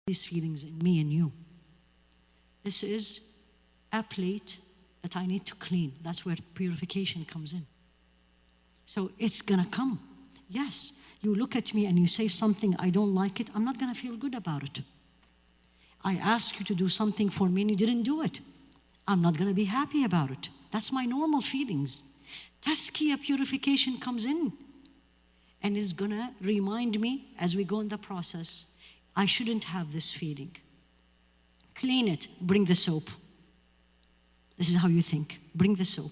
these feelings in me and you. This is a plate that I need to clean. That's where purification comes in. So it's gonna come. Yes, you look at me and you say something, I don't like it, I'm not gonna feel good about it. I ask you to do something for me and you didn't do it. I'm not gonna be happy about it. That's my normal feelings. Tazkiya, purification, comes in and is gonna remind me as we go in the process, I shouldn't have this feeling. Clean it, bring the soap. This is how you think, bring the soap.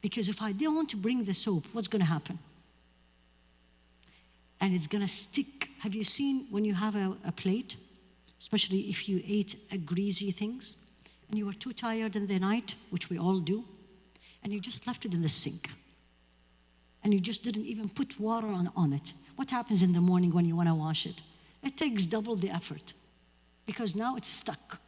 Because if I don't bring the soap, what's gonna happen? And it's gonna stick. Have you seen when you have a plate, especially if you ate greasy things, and you were too tired in the night, which we all do, and you just left it in the sink, and you just didn't even put water on it. What happens in the morning when you wanna wash it? It takes double the effort, because now it's stuck.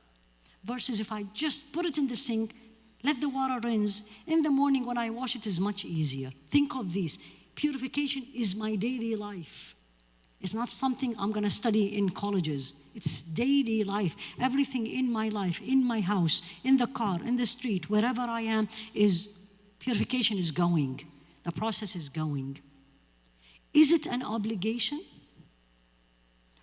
Versus if I just put it in the sink, let the water rinse, in the morning when I wash it is much easier. Think of these. Purification is my daily life. It's not something I'm gonna study in colleges. It's daily life. Everything in my life, in my house, in the car, in the street, wherever I am, is purification is going. The process is going. Is it an obligation?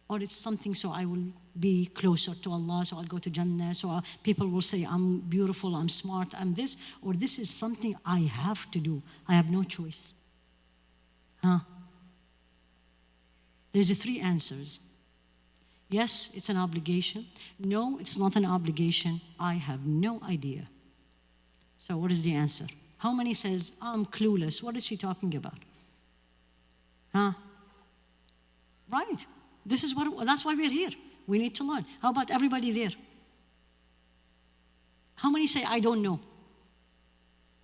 Or it's something so I will be closer to Allah, so I'll go to Jannah, so people will say I'm beautiful, I'm smart, I'm this, or this is something I have to do. I have no choice. There's three answers. Yes, it's an obligation. No, it's not an obligation. I have no idea. So what is the answer? How many says, I'm clueless? What is she talking about? Right. That's why we're here. We need to learn. How about everybody there? How many say, I don't know?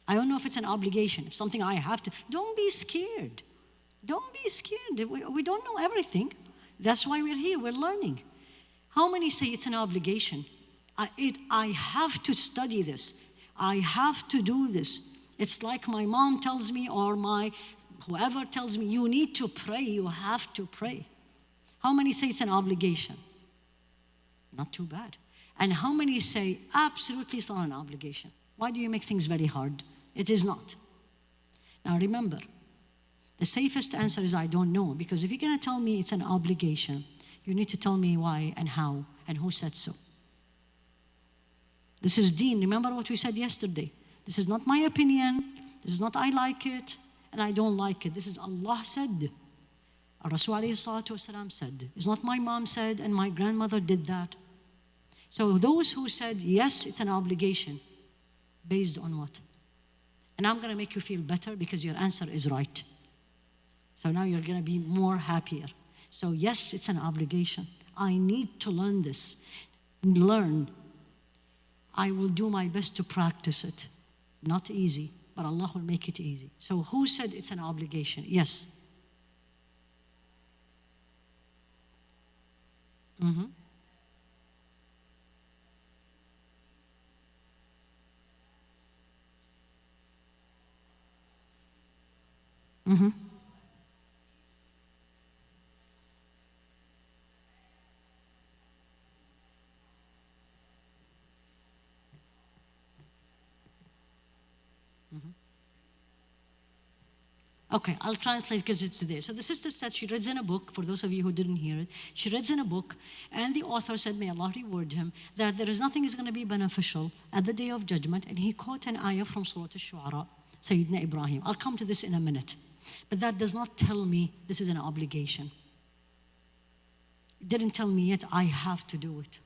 I don't know if it's an obligation, if something I have to. Don't be scared. Don't be scared. We don't know everything. That's why we're here. We're learning. How many say it's an obligation? I have to study this. I have to do this. It's like my mom tells me or whoever tells me, you need to pray. You have to pray. How many say it's an obligation? Not too bad. And how many say, absolutely it's not an obligation? Why do you make things very hard? It is not. Now remember, the safest answer is I don't know, because if you're gonna tell me it's an obligation, you need to tell me why and how and who said so. This is deen. Remember what we said yesterday. This is not my opinion. This is not I like it and I don't like it. This is Allah said. Rasul alayhi salatu wasalam said. It's not my mom said and my grandmother did that. So those who said, yes, it's an obligation, based on what? And I'm gonna make you feel better because your answer is right. So now you're gonna be more happier. So yes, it's an obligation. I need to learn this. Learn. I will do my best to practice it. Not easy, but Allah will make it easy. So who said it's an obligation? Yes. Mm-hmm. Mm-hmm. Okay, I'll translate because it's there. So the sister said she reads in a book, for those of you who didn't hear it, she reads in a book, and the author said, may Allah reward him, that there is nothing is going to be beneficial at the day of judgment, and he quote an ayah from Surah Al-Shu'ara, Sayyidina Ibrahim. I'll come to this in a minute. But that does not tell me this is an obligation. It didn't tell me yet I have to do it.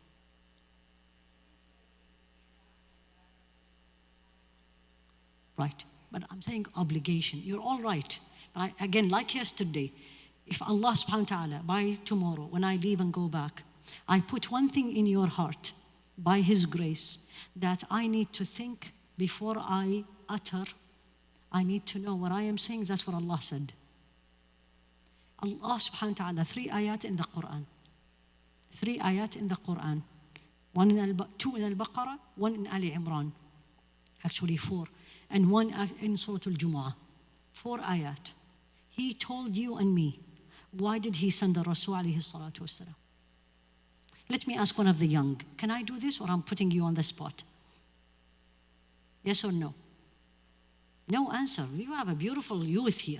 Right. But I'm saying obligation. You're all right. But again, like yesterday, if Allah subhanahu wa ta'ala, by tomorrow, when I leave and go back, I put one thing in your heart, by His grace, that I need to think before I utter, I need to know what I am saying, that's what Allah said. Allah subhanahu wa ta'ala, 3 ayat in the Quran. 3 ayat in the Quran. 2 in Al-Baqarah, 1 in Ali Imran. Actually 4. And 1 in Surah Al-Jumu'ah. 4 ayat. He told you and me. Why did He send the Rasul alayhi salatu wasalam? Let me ask one of the young, can I do this or I'm putting you on the spot? Yes or no? No answer. You have a beautiful youth here.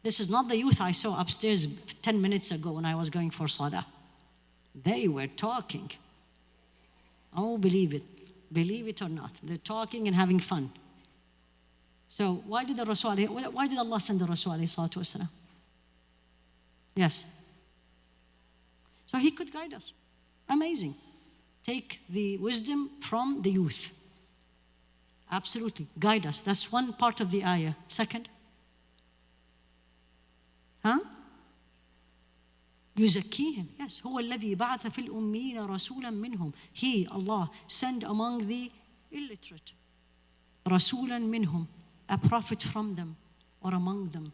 This is not the youth I saw upstairs 10 minutes ago when I was going for Salah. They were talking. Oh, believe it or not. They're talking and having fun. So why did Allah send the Rasul alayhi salatu wasalam? Yes. So he could guide us. Amazing. Take the wisdom from the youth. Absolutely. Guide us. That's one part of the ayah. Second. يزكيهم. Yes. هو الذي بعث في الأمين رسولا منهم. He, Allah, sent among the illiterate رسولا منهم, a prophet from them or among them,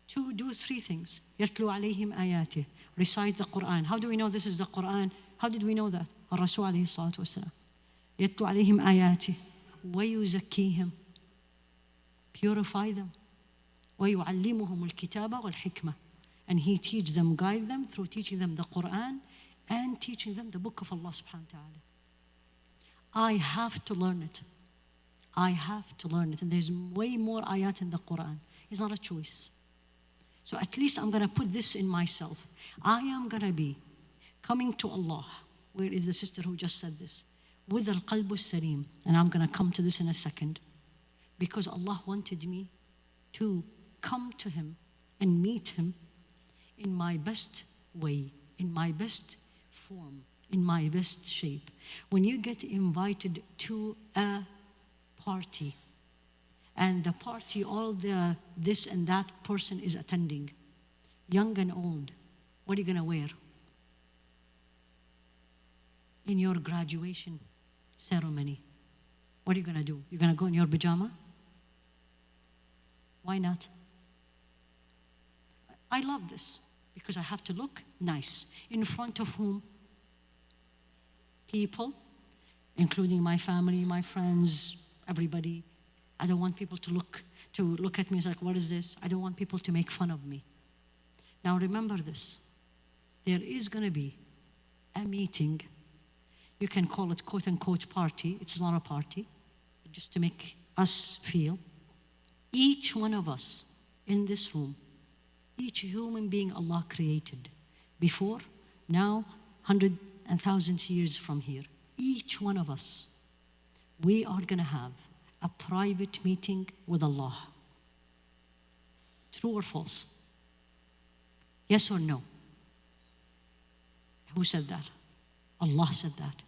to do three things. يتلو عليهم آياته, recite the Quran. How do we know this is the Quran? How did we know that? الرسول عليه الصلاة والسلام. يتلو عليهم آياته ويزكيهم, purify them. ويعلمهم الكتاب والحكمة, and he teach them, guide them through teaching them the Quran and teaching them the book of Allah subhanahu wa ta'ala. I have to learn it. I have to learn it. And there's way more ayat in the Quran. It's not a choice. So at least I'm going to put this in myself. I am going to be coming to Allah. Where is the sister who just said this? With al-qalb al-salim. And I'm going to come to this in a second. Because Allah wanted me to come to Him and meet Him in my best way, in my best form, in my best shape. When you get invited to a party, and the party, all the this and that person is attending, young and old, what are you going to wear? In your graduation ceremony, what are you going to do? You're going to go in your pajama? Why not? I love this because I have to look nice. In front of whom? People, including my family, my friends, everybody. I don't want people to look at me and say, like, what is this? I don't want people to make fun of me. Now remember this. There is going to be a meeting. You can call it quote unquote party. It's not a party. Just to make us feel. Each one of us in this room, each human being Allah created before, now, 100 and thousands years from here, each one of us, we are going to have a private meeting with Allah. True or false? Yes or no? Who said that? Allah said that.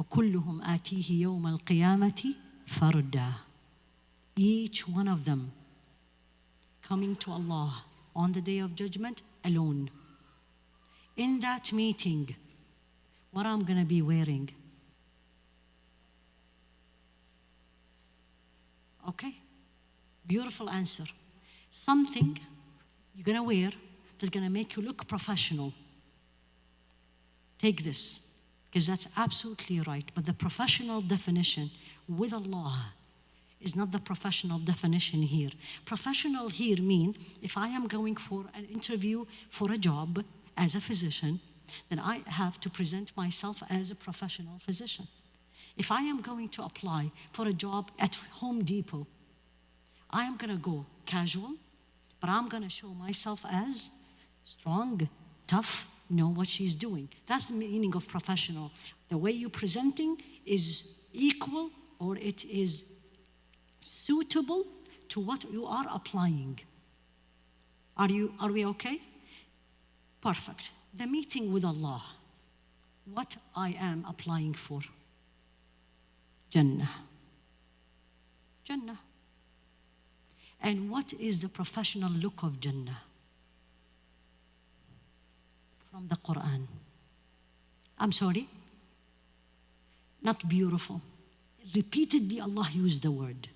وَكُلُّهُمْ آتِيهِ يَوْمَ الْقِيَامَةِ فَرْدًا. Each one of them coming to Allah on the day of judgment alone. In that meeting, what I'm going to be wearing? Okay? Beautiful answer. Something you're going to wear that's going to make you look professional. Take this, because that's absolutely right. But the professional definition with Allah is not the professional definition here. Professional here means if I am going for an interview for a job as a physician, then I have to present myself as a professional physician. If I am going to apply for a job at Home Depot, I am going to go casual, but I'm going to show myself as strong, tough, know what she's doing. That's the meaning of professional. The way you're presenting is equal, or it is suitable to what you are applying. Are we okay? Perfect. The meeting with Allah, what I am applying for? Jannah. Jannah. And what is the professional look of Jannah? From the Quran. I'm sorry? Not beautiful. Repeatedly Allah used the word.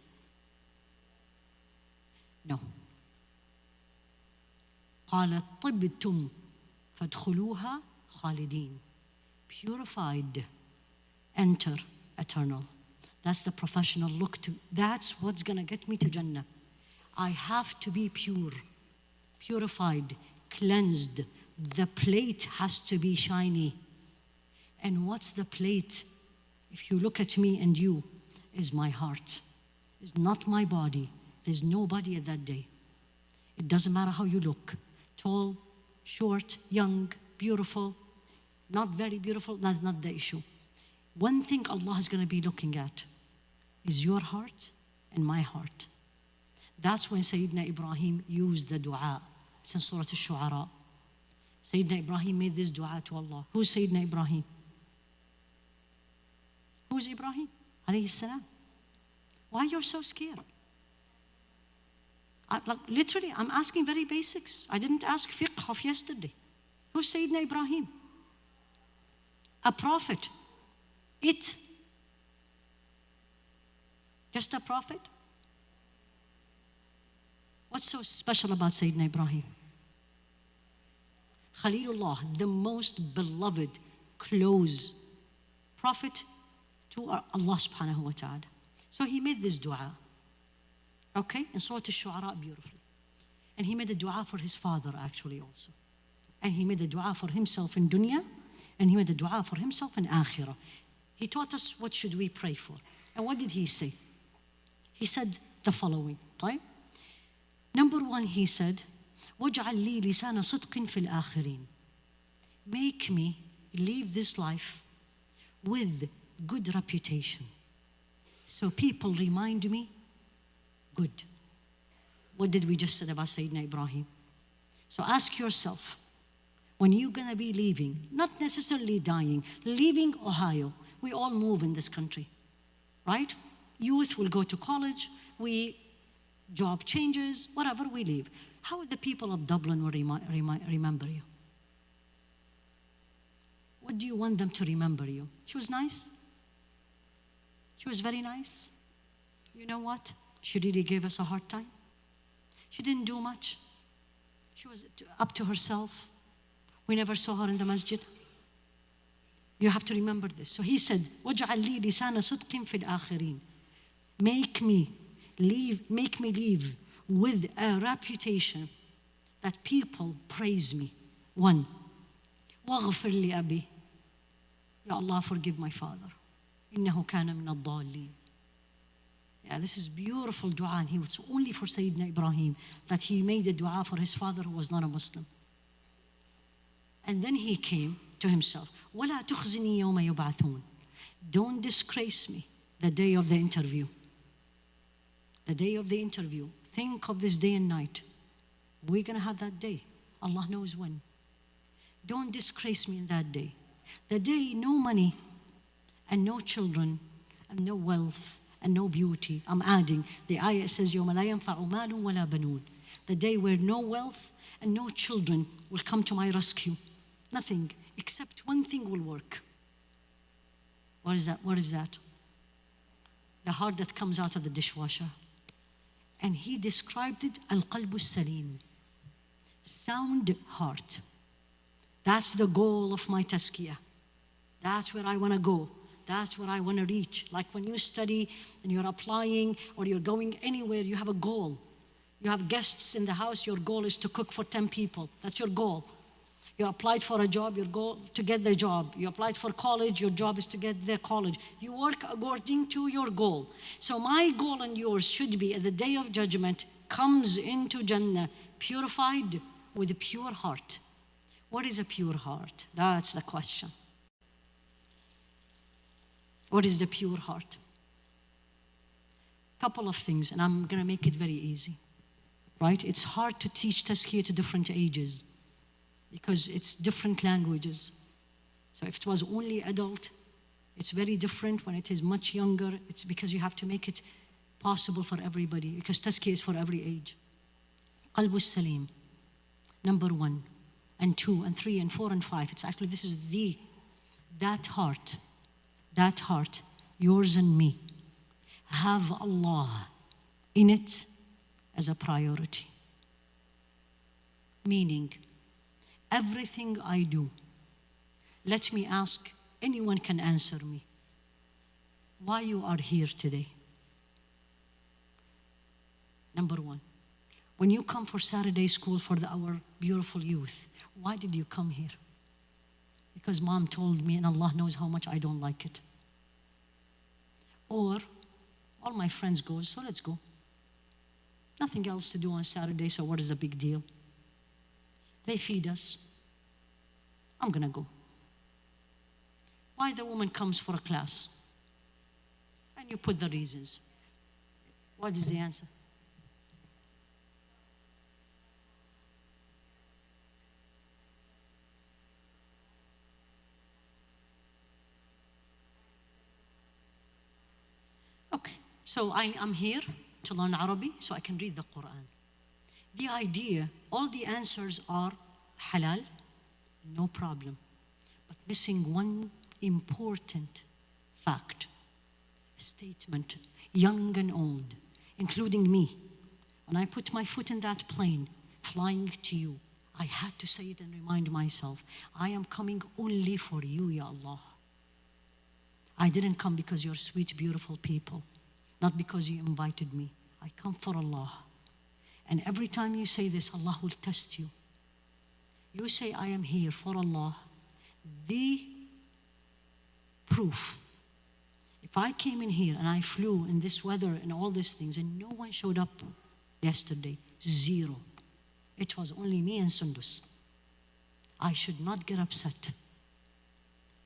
No. قال طبتم فادخلوها خالدين. Purified, enter eternal. That's the professional look to. That's what's going to get me to Jannah. I have to be pure, purified, cleansed. The plate has to be shiny. And what's the plate? If you look at me and you, is my heart. It's not my body. There's nobody at that day. It doesn't matter how you look. Tall, short, young, beautiful, not very beautiful, that's not the issue. One thing Allah is going to be looking at is your heart and my heart. That's when Sayyidina Ibrahim used the dua. It's in Surah Al-Shu'ara. Sayyidina Ibrahim made this dua to Allah. Who's Sayyidina Ibrahim? Who's Ibrahim? Alayhi salam. Why you're so scared? Literally, I'm asking very basics. I didn't ask fiqh of yesterday. Who's Sayyidina Ibrahim? A prophet. Just a prophet? What's so special about Sayyidina Ibrahim? Khalilullah, the most beloved, close prophet to Allah subhanahu wa ta'ala. So he made this dua. Okay? In Surah Al-Shu'ara beautifully. And he made a dua for his father actually also. And he made a dua for himself in dunya. And he made a dua for himself in akhirah. He taught us what should we pray for. And what did he say? He said the following. Right? Number one, he said, وَاجْعَلْ لِي لِسَانَ صِدْقٍ فِي الْآخِرِينَ. Make me live this life with good reputation. So people remind me good. What did we just say about Sayyidina Ibrahim? So ask yourself, when you're going to be leaving, not necessarily dying, leaving Ohio, we all move in this country, right? Youth will go to college, job changes, whatever, we leave. How the people of Dublin will remember you? What do you want them to remember you? She was nice. She was very nice. You know what? She really gave us a hard time. She didn't do much. She was up to herself. We never saw her in the masjid. You have to remember this. So he said, وَاجْعَلْ لِي لِسَانَ صِدْقٍ فِي الْآخِرِينَ. Make me live with a reputation that people praise me. One, وَاغْفِرْ لِأَبِي. Ya Allah, forgive my father. إِنَّهُ كَانَ مِنَ الضَّالِّينَ. Yeah, this is beautiful dua, and he was only for Sayyidina Ibrahim that he made a dua for his father who was not a Muslim. And then he came to himself. وَلَا تُخْزِنِي يَوْمَ يُبْعَثُونَ. Don't disgrace me the day of the interview. The day of the interview. Think of this day and night. We're going to have that day. Allah knows when. Don't disgrace me in that day. The day no money and no children and no wealth and no beauty. I'm adding, the ayah says, يَوْمَ لَا يَنْفَعُ مَالٌ وَلَا بَنُونَ. The day where no wealth and no children will come to my rescue. Nothing, except one thing will work. What is that? What is that? The heart that comes out of the dishwasher. And he described it, al-qalbu salim. Sound heart. That's the goal of my Tazkiya. That's where I want to go. That's where I want to reach. Like when you study and you're applying or you're going anywhere, you have a goal. You have guests in the house, your goal is to cook for 10 people. That's your goal. You applied for a job, your goal to get the job. You applied for college, your job is to get the college. You work according to your goal. So my goal and yours should be, at the day of judgment, comes into Jannah purified with a pure heart. What is a pure heart? That's the question. What is the pure heart? Couple of things, and I'm going to make it very easy. Right? It's hard to teach Tazkiya to different ages because it's different languages. So if it was only adult, it's very different. When it is much younger, it's because you have to make it possible for everybody, because Tazkiya is for every age. Qalbu Salim, number 1 and 2 and 3 and 4 and 5. It's actually, this is that heart, yours and me, have Allah in it as a priority. Meaning, everything I do, let me ask, anyone can answer me, why you are here today? Number 1, when you come for Saturday school for our beautiful youth, why did you come here? because mom told me and Allah knows how much I don't like it. Or all my friends go, so let's go. Nothing else to do on Saturday, so what is the big deal? They feed us. I'm gonna go. Why the woman comes for a class? And you put the reasons. What is the answer? Okay, so I'm here to learn Arabic so I can read the Quran. The idea, all the answers are halal, no problem. But missing one important fact, statement, young and old, including me. When I put my foot in that plane, flying to you, I had to say it and remind myself, I am coming only for you, Ya Allah. I didn't come because you're sweet, beautiful people, not because you invited me. I come for Allah. And every time you say this, Allah will test you. You say, I am here for Allah. The proof. If I came in here and I flew in this weather and all these things and no one showed up yesterday, zero. It was only me and Sundus. I should not get upset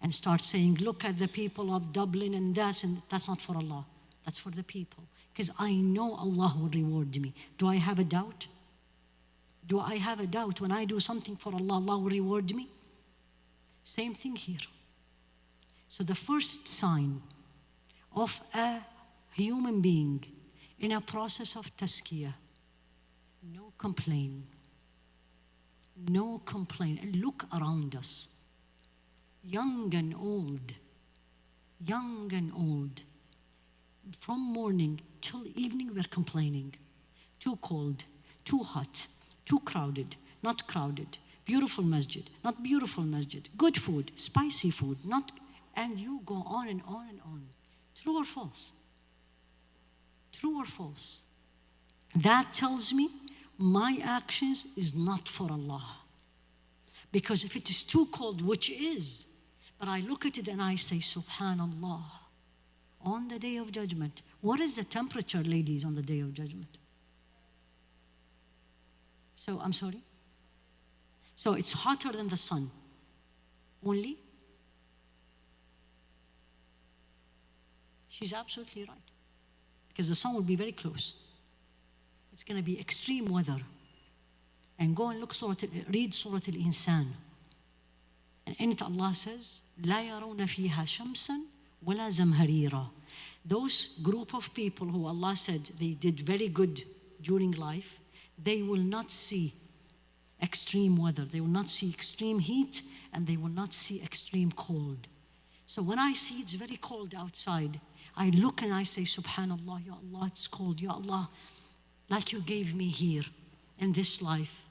and start saying, look at the people of Dublin and that's not for Allah. That's for the people. Because I know Allah will reward me. Do I have a doubt? Do I have a doubt when I do something for Allah, Allah will reward me? Same thing here. So the first sign of a human being in a process of Tazkiya, no complaint. No complaint. And look around us. Young and old. Young and old. From morning till evening we're complaining. Too cold, too hot, too crowded, not crowded. Beautiful masjid, not beautiful masjid. Good food, spicy food, not, and you go on and on and on. True or false? True or false? That tells me my actions is not for Allah. Because if it is too cold, which is, but I look at it and I say, Subhanallah. On the day of judgment. What is the temperature, ladies, on the day of judgment? So, I'm sorry? So it's hotter than the sun. Only? She's absolutely right. Because the sun will be very close. It's going to be extreme weather. And go and read Surah Al-Insan. And in it Allah says, لا يرون فيها شمسا ولا زمهريرا. Those group of people who Allah said they did very good during life, they will not see extreme weather. They will not see extreme heat and they will not see extreme cold. So when I see it's very cold outside, I look and I say, Subhanallah, Ya Allah, it's cold. Ya Allah, like you gave me here in this life.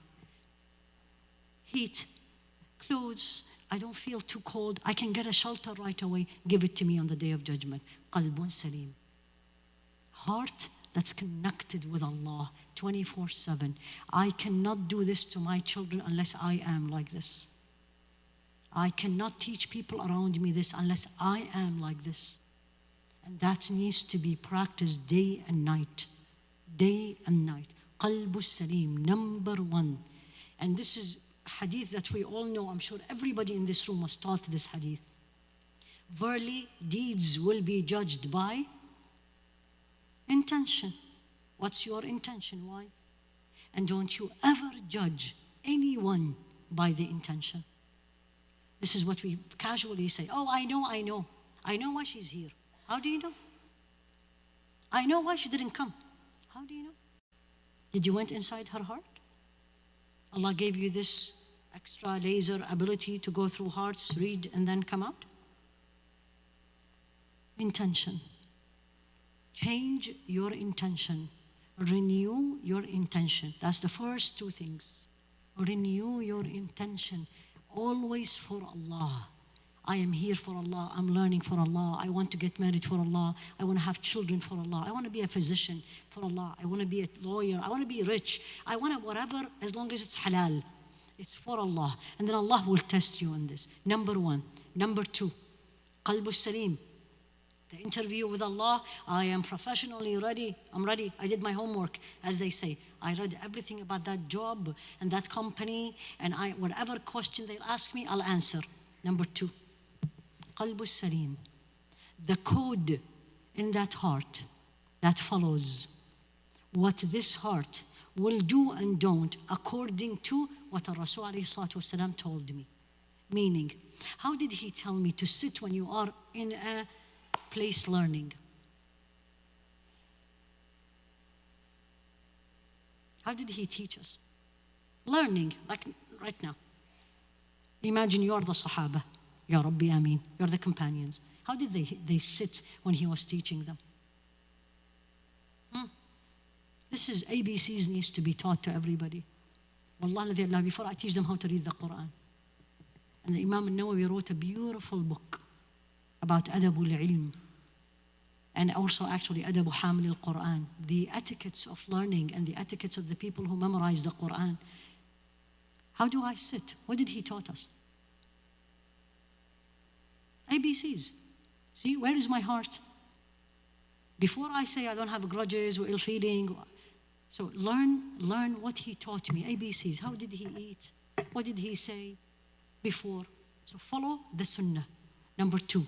Heat, clothes, I don't feel too cold. I can get a shelter right away. Give it to me on the day of judgment. Qalbun salim. Heart that's connected with Allah 24/7. I cannot do this to my children unless I am like this. I cannot teach people around me this unless I am like this. And that needs to be practiced day and night. Day and night. Qalbus salim, number one. And this is hadith that we all know. I'm sure everybody in this room was taught this hadith. Verily, deeds will be judged by intention. What's your intention? Why? And don't you ever judge anyone by the intention. This is what we casually say. Oh, I know. I know why she's here. How do you know? I know why she didn't come. How do you know? Did you went inside her heart? Allah gave you this extra laser ability to go through hearts, read, and then come out? Intention. Change your intention. Renew your intention. That's the first two things. Renew your intention. Always for Allah. I am here for Allah. I'm learning for Allah. I want to get married for Allah. I want to have children for Allah. I want to be a physician for Allah. I want to be a lawyer. I want to be rich. I want to whatever, as long as it's halal. It's for Allah. And then Allah will test you on this. Number one. Number two, qalbu salim. The interview with Allah, I am professionally ready. I'm ready. I did my homework, as they say. I read everything about that job and that company, and whatever question they'll ask me, I'll answer. Number two, qalbu salim. The code in that heart that follows what this heart will do and don't according to what Rasul ﷺ told me. Meaning, how did he tell me to sit when you are in a place learning? How did he teach us? Learning, like right now. Imagine you are the Sahaba. Ya Rabbi Ameen. You're the companions. How did they sit when he was teaching them? This is ABCs needs to be taught to everybody. Wallah, before I teach them how to read the Quran. And the Imam al-Nawawi wrote a beautiful book about adabul ilm. And also actually adabu hamil al-Quran. The etiquettes of learning and the etiquettes of the people who memorize the Quran. How do I sit? What did he taught us? ABCs. See, where is my heart? Before I say I don't have grudges or ill feeling. So learn what he taught me. ABCs. How did he eat? What did he say before? So follow the sunnah. Number two,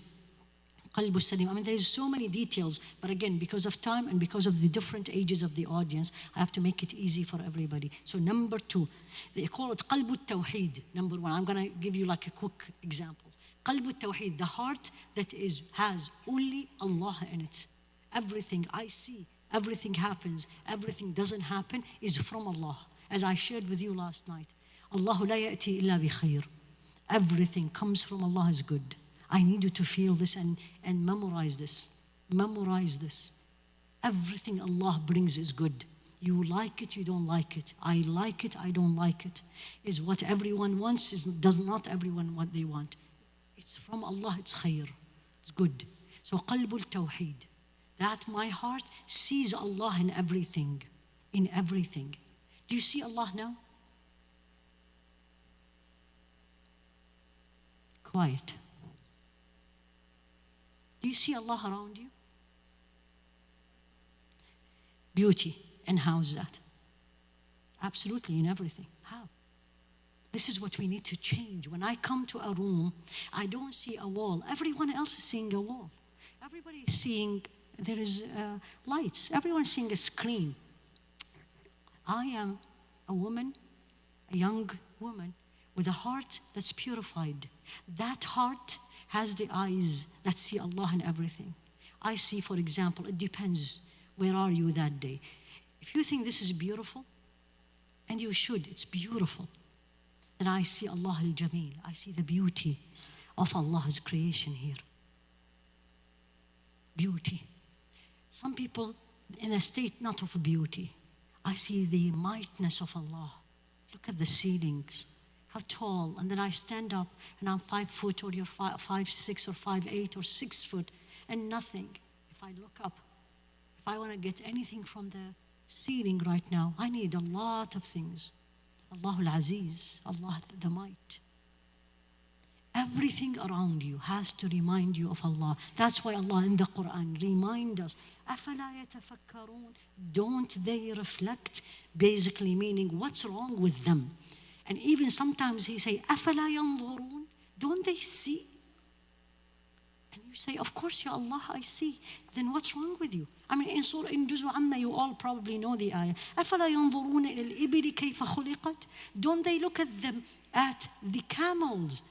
qalbu salim. I mean, there is so many details, but again, because of time and because of the different ages of the audience, I have to make it easy for everybody. So number two, they call it qalbu tawheed. Number one, I'm going to give you like a quick examples. Qalbu tawheed, the heart that has only Allah in it. Everything I see, everything happens, everything doesn't happen is from Allah. As I shared with you last night, Allahu la ya'ti illa bi khair. Everything comes from Allah is good. I need you to feel this and memorize this. Memorize this. Everything Allah brings is good. You like it, you don't like it. I like it, I don't like it. Is what everyone wants, does not everyone what they want. It's from Allah, it's khair. It's good. So qalbul tawheed. That my heart sees Allah in everything. In everything. Do you see Allah now? Quiet. Do you see Allah around you? Beauty. And how is that? Absolutely in everything. How? This is what we need to change. When I come to a room, I don't see a wall. Everyone else is seeing a wall. Everybody is seeing there is lights. Everyone's seeing a screen. I am a woman, a young woman, with a heart that's purified. That heart has the eyes that see Allah in everything. I see, for example, it depends, where are you that day? If you think this is beautiful, and you should, it's beautiful, then I see Allah al-Jameel. I see the beauty of Allah's creation here. Beauty. Some people in a state not of beauty. I see the mightiness of Allah. Look at the ceilings, how tall. And then I stand up and I'm 5 foot, or you're 5'6" or 5'8" or 6 foot, and nothing. If I look up, if I want to get anything from the ceiling right now, I need a lot of things. Allahul Aziz, Allah the might. Everything around you has to remind you of Allah. That's why Allah in the Quran reminds us, أَفَلَا يَتَفَكَّرُونَ? Don't they reflect? Basically meaning, what's wrong with them? And even sometimes he say, أَفَلَا يَنظُرُونَ? Don't they see? And you say, of course, Ya Allah, I see. Then what's wrong with you? I mean, in Juz'u Amma, you all probably know the ayah. أَفَلَا يَنظُرُونَ إِلَى الْإِبِلِ كَيْفَ خُلِقَتْ? Don't they look at them, at the camels?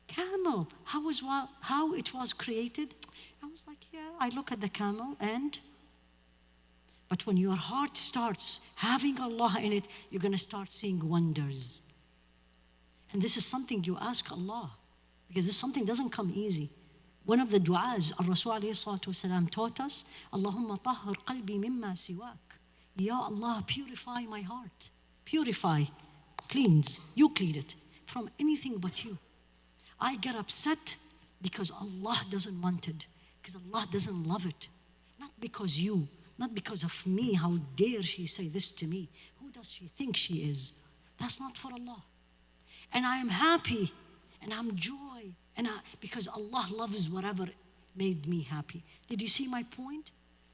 Camel, how it was created? I was like, yeah, I look at the camel and... But when your heart starts having Allah in it, you're going to start seeing wonders. And this is something you ask Allah, because this something doesn't come easy. One of the du'as Rasul ﷺ taught us, Allahumma tahhir qalbi mimma siwak. Ya Allah, purify my heart. Purify, cleanse, you clean it from anything but you. I get upset because Allah doesn't want it, because Allah doesn't love it. Not because you, not because of me. How dare she say this to me? Who does she think she is? That's not for Allah. And I am happy, and I'm joy, because Allah loves whatever made me happy. Did you see my point?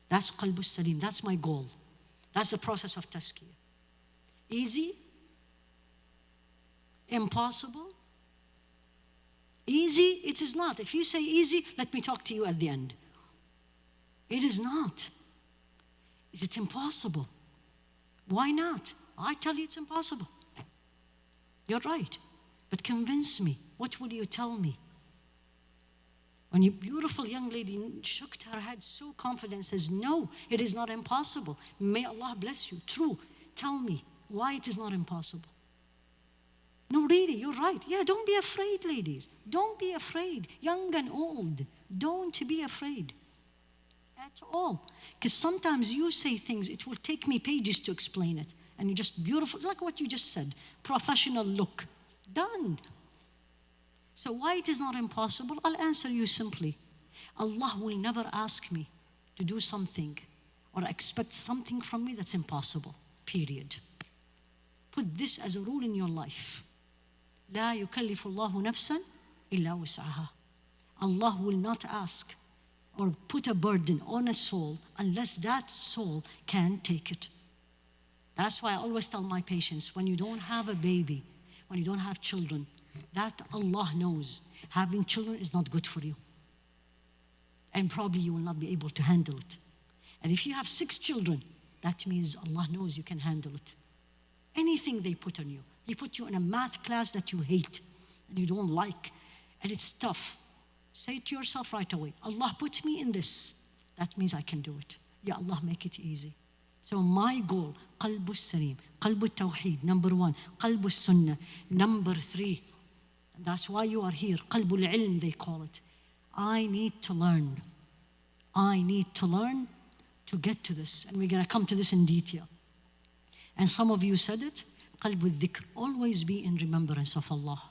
That's qalbu salim. That's my goal. That's the process of tazkiya. Easy? Impossible? Easy? It is not. If you say easy, let me talk to you at the end. It is not. Is it impossible? Why not? I tell you it's impossible. You're right. But convince me. What will you tell me? When a beautiful young lady shook her head so confident, says, no, it is not impossible. May Allah bless you. True. Tell me why it is not impossible. No, really, you're right. Yeah, don't be afraid, ladies. Don't be afraid. Young and old, don't be afraid at all. Because sometimes you say things, it will take me pages to explain it. And you just beautiful, like what you just said, professional look. Done. So why it is not impossible? I'll answer you simply. Allah will never ask me to do something or expect something from me that's impossible, period. Put this as a rule in your life. لا يكلف الله نفسا إلا وسعها. Allah will not ask or put a burden on a soul unless that soul can take it. That's why I always tell my patients, when you don't have a baby, when you don't have children, that Allah knows having children is not good for you. And probably you will not be able to handle it. And if you have 6 children, that means Allah knows you can handle it. Anything they put on you. They put you in a math class that you hate and you don't like, and it's tough. Say to yourself right away, Allah put me in this. That means I can do it. Ya Allah, make it easy. So my goal, qalbu salim, qalbu tawheed, number 1, qalbu sunnah, number 3. And that's why you are here, qalbu al-ilm they call it. I need to learn. I need to learn to get to this. And we're going to come to this in detail. And some of you said it, qalbu al-dhikr, always be in remembrance of Allah.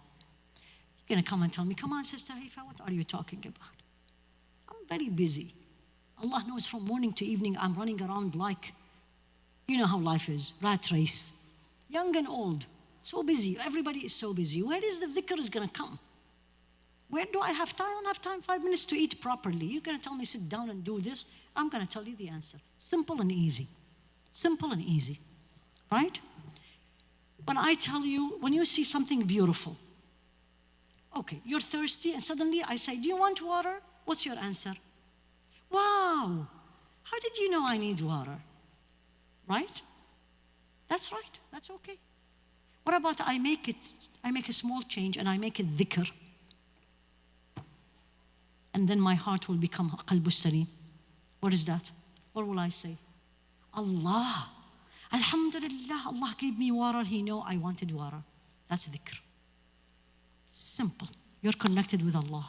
You're going to come and tell me, come on, Sister Haifa, what are you talking about? I'm very busy. Allah knows from morning to evening I'm running around like, you know how life is, rat race. Young and old, so busy. Everybody is so busy. Where is the dhikr is going to come? Where do I have time? I don't have time, 5 minutes to eat properly. You're going to tell me sit down and do this. I'm going to tell you the answer. Simple and easy. Simple and easy. Right? When I tell you, when you see something beautiful, okay, you're thirsty and suddenly I say, do you want water? What's your answer? Wow, how did you know I need water? Right? That's right, that's okay. What about I make a small change and I make it dhikr. And then my heart will become qalbu salim. What is that? What will I say? Allah, Alhamdulillah, Allah gave me water. He know I wanted water. That's dhikr. Simple. You're connected with Allah.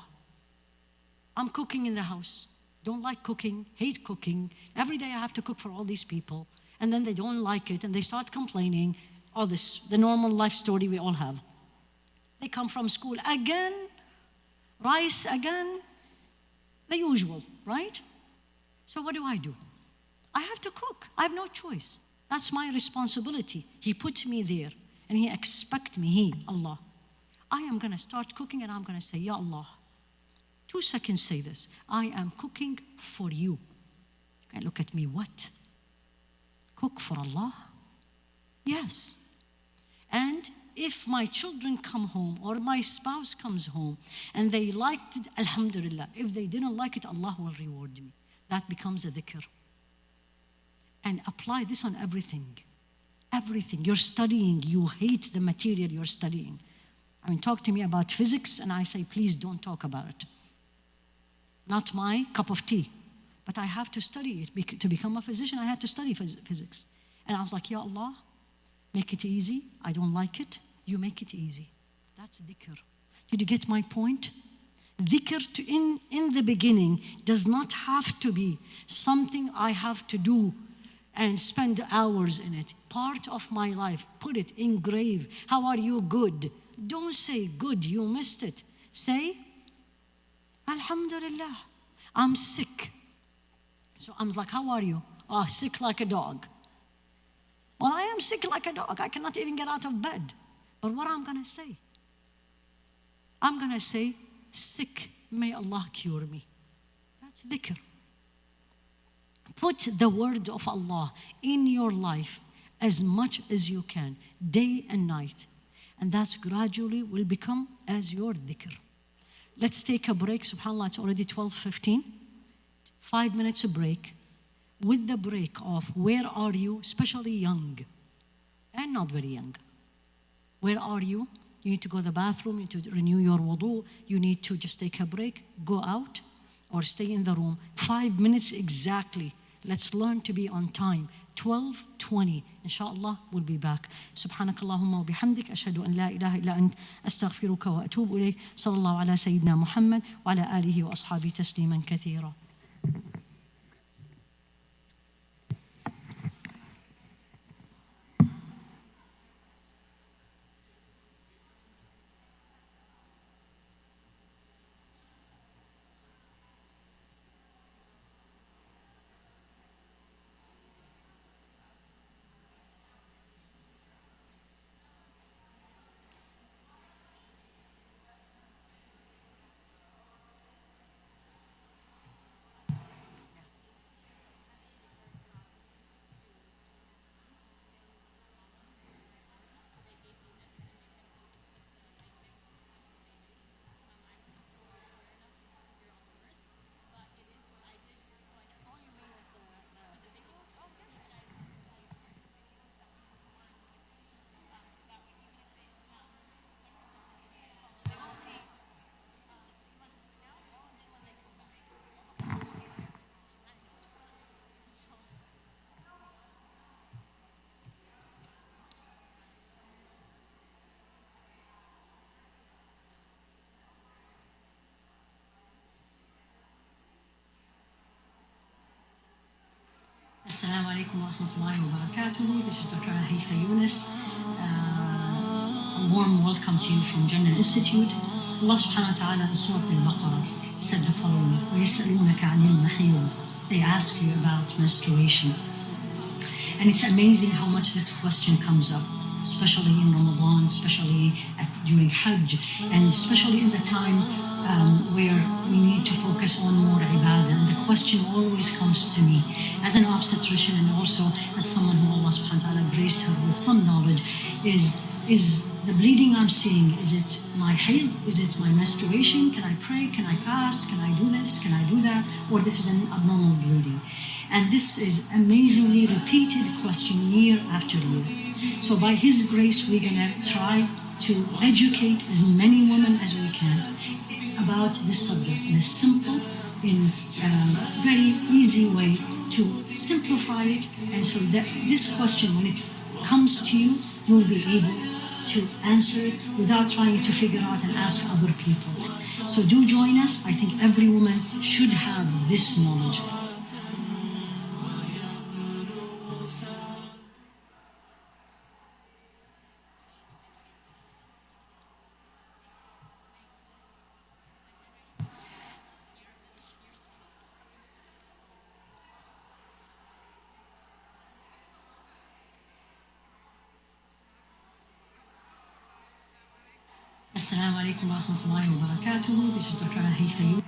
I'm cooking in the house. Don't like cooking, hate cooking. Every day I have to cook for all these people. And then they don't like it and they start complaining. All this, the normal life story we all have. They come from school again, rice again, the usual, right? So what do? I have to cook. I have no choice. That's my responsibility. He put me there and He expects me, Allah. I am going to start cooking and I'm going to say, Ya Allah. 2 seconds say this. I am cooking for you. And look at me, what? Cook for Allah? Yes. And if my children come home or my spouse comes home and they liked it, Alhamdulillah. If they didn't like it, Allah will reward me. That becomes a dhikr. And apply this on everything. Everything. You're studying. You hate the material you're studying. I mean, talk to me about physics, and I say, please don't talk about it. Not my cup of tea. But I have to study it. To become a physician, I had to study physics. And I was like, Ya Allah, make it easy. I don't like it. You make it easy. That's dhikr. Did you get my point? Dhikr in the beginning does not have to be something I have to do and spend hours in it. Part of my life. Put it, engrave. How are you? Good. Don't say good, you missed it. Say, Alhamdulillah, I'm sick. So I'm like, how are you? Oh, sick like a dog. Well, I am sick like a dog. I cannot even get out of bed. But what I'm going to say? I'm going to say, sick, may Allah cure me. That's dhikr. Put the word of Allah in your life as much as you can, day and night. And that's gradually will become as your dhikr. Let's take a break. SubhanAllah, it's already 12:15. 5 minutes of break. With the break of where are you, especially young and not very young. Where are you? You need to go to the bathroom, you need to renew your wudu, you need to just take a break, go out or stay in the room. 5 minutes exactly. Let's learn to be on time. 12:20. Inshallah, we'll be back. سبحانك اللهم وبحمدك أشهد أن لا إله إلا أنت أستغفرك وأتوب إليك. صلى الله على سيدنا محمد وعلى آله وأصحابه تسليما كثيرا. Assalamu alaikum wa rahmatullahi wa barakatuh. This is Dr. Haifa Younis. A warm welcome to you from Jannah Institute. Allah subhanahu wa ta'ala in Surah Al-Baqarah said the following: وَيَسْأَلُونَكَ عَنِ الْمَحِيضِ. They ask you about menstruation. And it's amazing how much this question comes up, especially in Ramadan, especially during Hajj, and especially in the time where we need to focus on more ibadah. And the question always comes to me as an obstetrician and also as someone who Allah subhanahu wa ta'ala graced her with some knowledge, is the bleeding I'm seeing, is it my haid? Is it my menstruation? Can I pray? Can I fast? Can I do this? Can I do that? Or this is an abnormal bleeding? And this is amazingly repeated question year after year. So by His grace, we're going to try to educate as many women as we can about this subject in a simple, in a very easy way to simplify it. And so that this question, when it comes to you, you'll be able to answer it without trying to figure out and ask other people. So do join us. I think every woman should have this knowledge. Assalamu alaikum wa rahmatullahi wa barakatuh. This is Dr. Haifa Younis.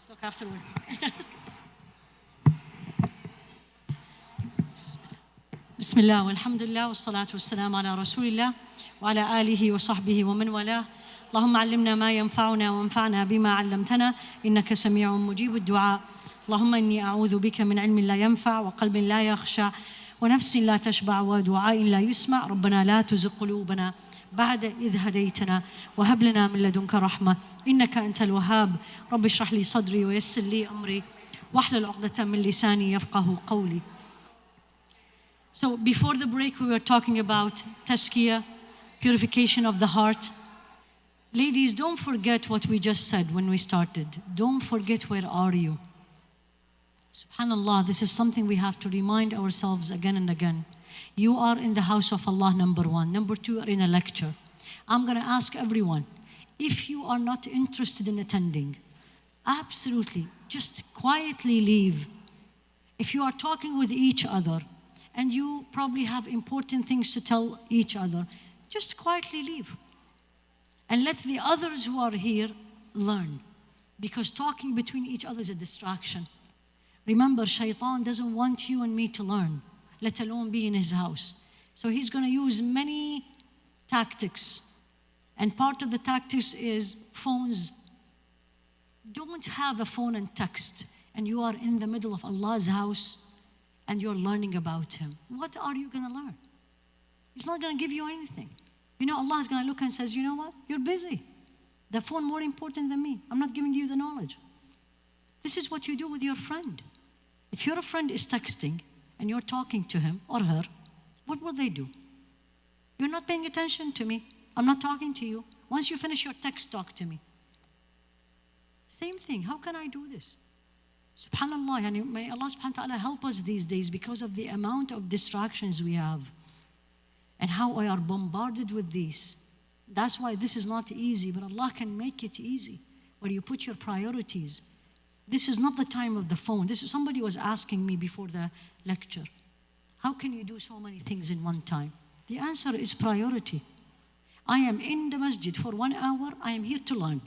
Look afterward. بسم الله والحمد لله والصلاة والسلام على رسول الله وعلى آله وصحبه ومن والاه. اللهم علمنا ما ينفعنا وانفعنا بما علمتنا إنك سميع مجيب الدعاء. اللهم إني أعوذ بك من علم لا ينفع وقلب لا يخشع ونفس لا تشبع ودعاء لا يسمع. ربنا لا تزغ قلوبنا بعد إذ هديتنا وهب لنا من لدنك رحمة إنك أنت الوهاب. رب اشرح لي صدري ويسر لي أمري واحلل عقدة من لساني يفقه قولي. So before the break, we were talking about Tazkiya, purification of the heart. Ladies, don't forget what we just said when we started. Don't forget, where are you? SubhanAllah, this is something we have to remind ourselves again and again. You are in the house of Allah, number one. Number two, you are in a lecture. I'm going to ask everyone, if you are not interested in attending, absolutely, just quietly leave. If you are talking with each other, and you probably have important things to tell each other, just quietly leave. And let the others who are here learn. Because talking between each other is a distraction. Remember, Shaitan doesn't want you and me to learn, let alone be in his house. So he's going to use many tactics. And part of the tactics is phones. Don't have a phone and text, and you are in the middle of Allah's house, and you're learning about him. What are you going to learn? He's not going to give you anything. You know, Allah is going to look and says, you know what? You're busy. The phone more important than me. I'm not giving you the knowledge. This is what you do with your friend. If your friend is texting and you're talking to him or her, what will they do? You're not paying attention to me. I'm not talking to you. Once you finish your text, talk to me. Same thing. How can I do this? SubhanAllah, yani may Allah subhanahu wa ta'ala help us these days because of the amount of distractions we have and how we are bombarded with these. That's why this is not easy, but Allah can make it easy where you put your priorities. This is not the time of the phone. Somebody was asking me before the lecture, how can you do so many things in one time? The answer is priority. I am in the masjid for 1 hour. I am here to learn.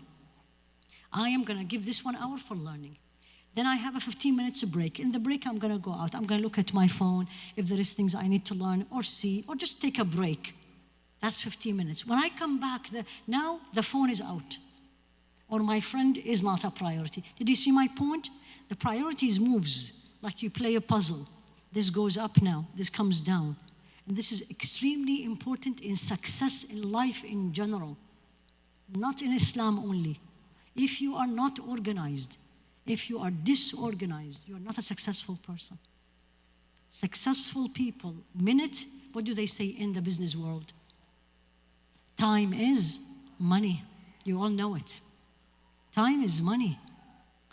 I am going to give this 1 hour for learning. Then I have a 15 minutes break. In the break, I'm going to go out. I'm going to look at my phone if there is things I need to learn or see, or just take a break. That's 15 minutes. When I come back, now the phone is out, or my friend is not a priority. Did you see my point? The priorities moves like you play a puzzle. This goes up now, this comes down. And this is extremely important in success in life in general, not in Islam only. If you are not organized, if you are disorganized, you are not a successful person. Successful people, what do they say in the business world? Time is money. You all know it. Time is money.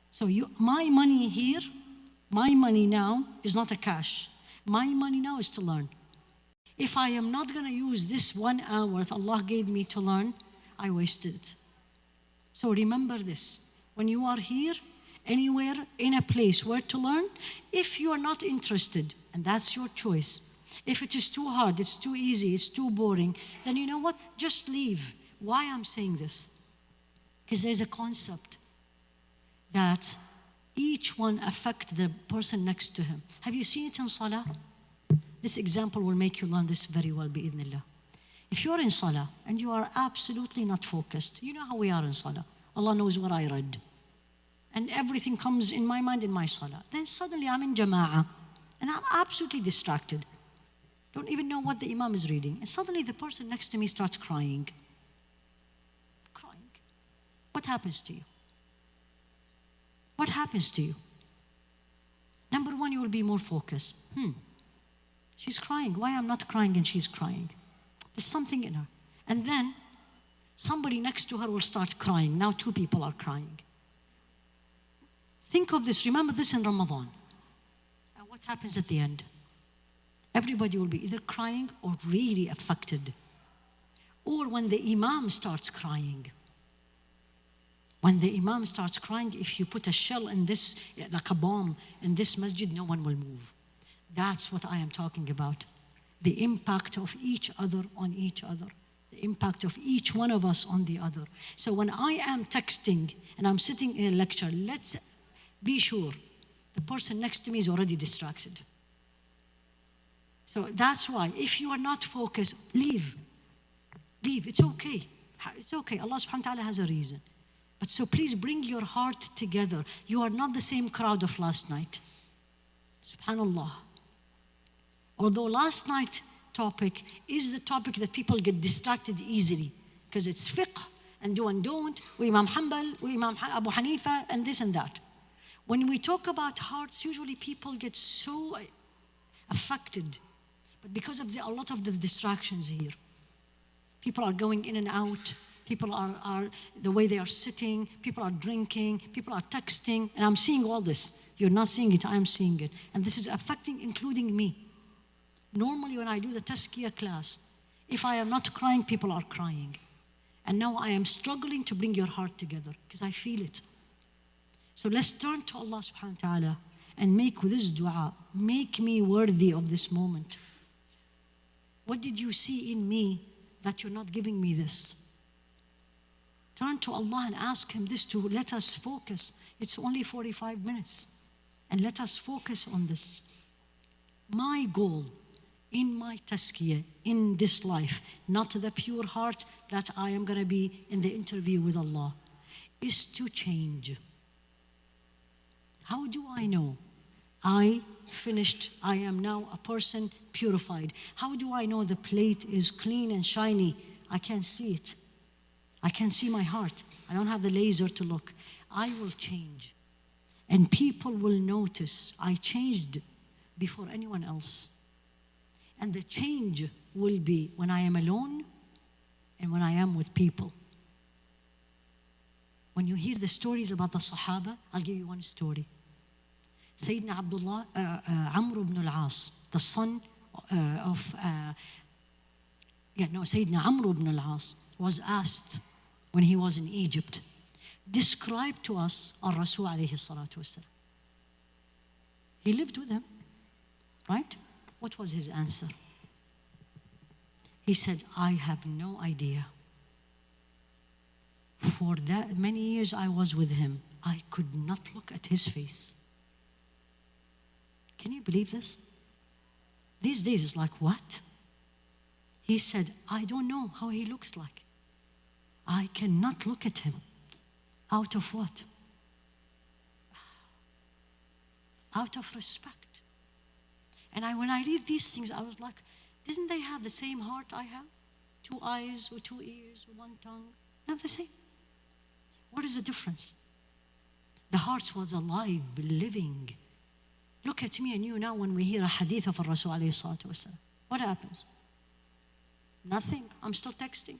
So my money here, my money now is not a cash. My money now is to learn. If I am not going to use this 1 hour that Allah gave me to learn, I wasted it. So remember this. When you are here, anywhere, in a place where to learn, if you are not interested, and that's your choice. If it is too hard, it's too easy, it's too boring, then you know what? Just leave. Why I'm saying this? Because there's a concept that each one affects the person next to him. Have you seen it in Salah? This example will make you learn this very well, bi'idhnillah. If you're in Salah and you are absolutely not focused, you know how we are in Salah. Allah knows what I read. And everything comes in my mind in my Salah. Then suddenly I'm in Jama'ah and I'm absolutely distracted. Don't even know what the Imam is reading. And suddenly the person next to me starts crying. Crying. What happens to you? What happens to you? Number one, you will be more focused. She's crying. Why I'm not crying and she's crying? There's something in her. And then somebody next to her will start crying. Now 2 people are crying. Think of this. Remember this in Ramadan. And what happens at the end? Everybody will be either crying or really affected. Or when the Imam starts crying. When the Imam starts crying, if you put a shell in this, like a bomb, in this masjid, no one will move. That's what I am talking about. The impact of each other on each other. The impact of each one of us on the other. So when I am texting and I'm sitting in a lecture, let's be sure the person next to me is already distracted. So that's why, if you are not focused, leave. Leave, it's okay. It's okay, Allah subhanahu wa ta'ala has a reason. But so please bring your heart together. You are not the same crowd of last night. Subhanallah. Although last night's topic is the topic that people get distracted easily, because it's fiqh and do and don't, Imam Hanbal, Imam Abu Hanifa, and this and that. When we talk about hearts, usually people get so affected, but because of a lot of the distractions here. People are going in and out. People are the way they are sitting. People are drinking. People are texting. And I'm seeing all this. You're not seeing it. I'm seeing it. And this is affecting, including me. Normally, when I do the Tazkiya class, if I am not crying, people are crying. And now I am struggling to bring your heart together because I feel it. So let's turn to Allah subhanahu wa ta'ala and make this dua. Make me worthy of this moment. What did you see in me that you're not giving me this? Turn to Allah and ask Him this to let us focus. It's only 45 minutes. And let us focus on this. My goal in my Tazkiya, in this life, not the pure heart that I am going to be in the interview with Allah, is to change. How do I know I finished, I am now a person purified? How do I know the plate is clean and shiny? I can't see it. I can't see my heart. I don't have the laser to look. I will change. And people will notice I changed before anyone else. And the change will be when I am alone and when I am with people. When you hear the stories about the Sahaba, I'll give you one story. Sayyidina Abdullah, Amr ibn al-As, the son of, Sayyidina Amr ibn al-As was asked when he was in Egypt, describe to us al-Rasul alayhi salatu wasalam. He lived with him, right? What was his answer? He said, I have no idea. For that many years I was with him, I could not look at his face. Can you believe this? These days it's like, what? He said, I don't know how he looks like. I cannot look at him. Out of what? Out of respect. And when I read these things, I was like, didn't they have the same heart I have? 2 eyes or 2 ears or 1 tongue? Not the same. What is the difference? The heart was alive, living. Look at me and you now when we hear a hadith of Rasul alayhi salatu wasalam. What happens? Nothing. I'm still texting.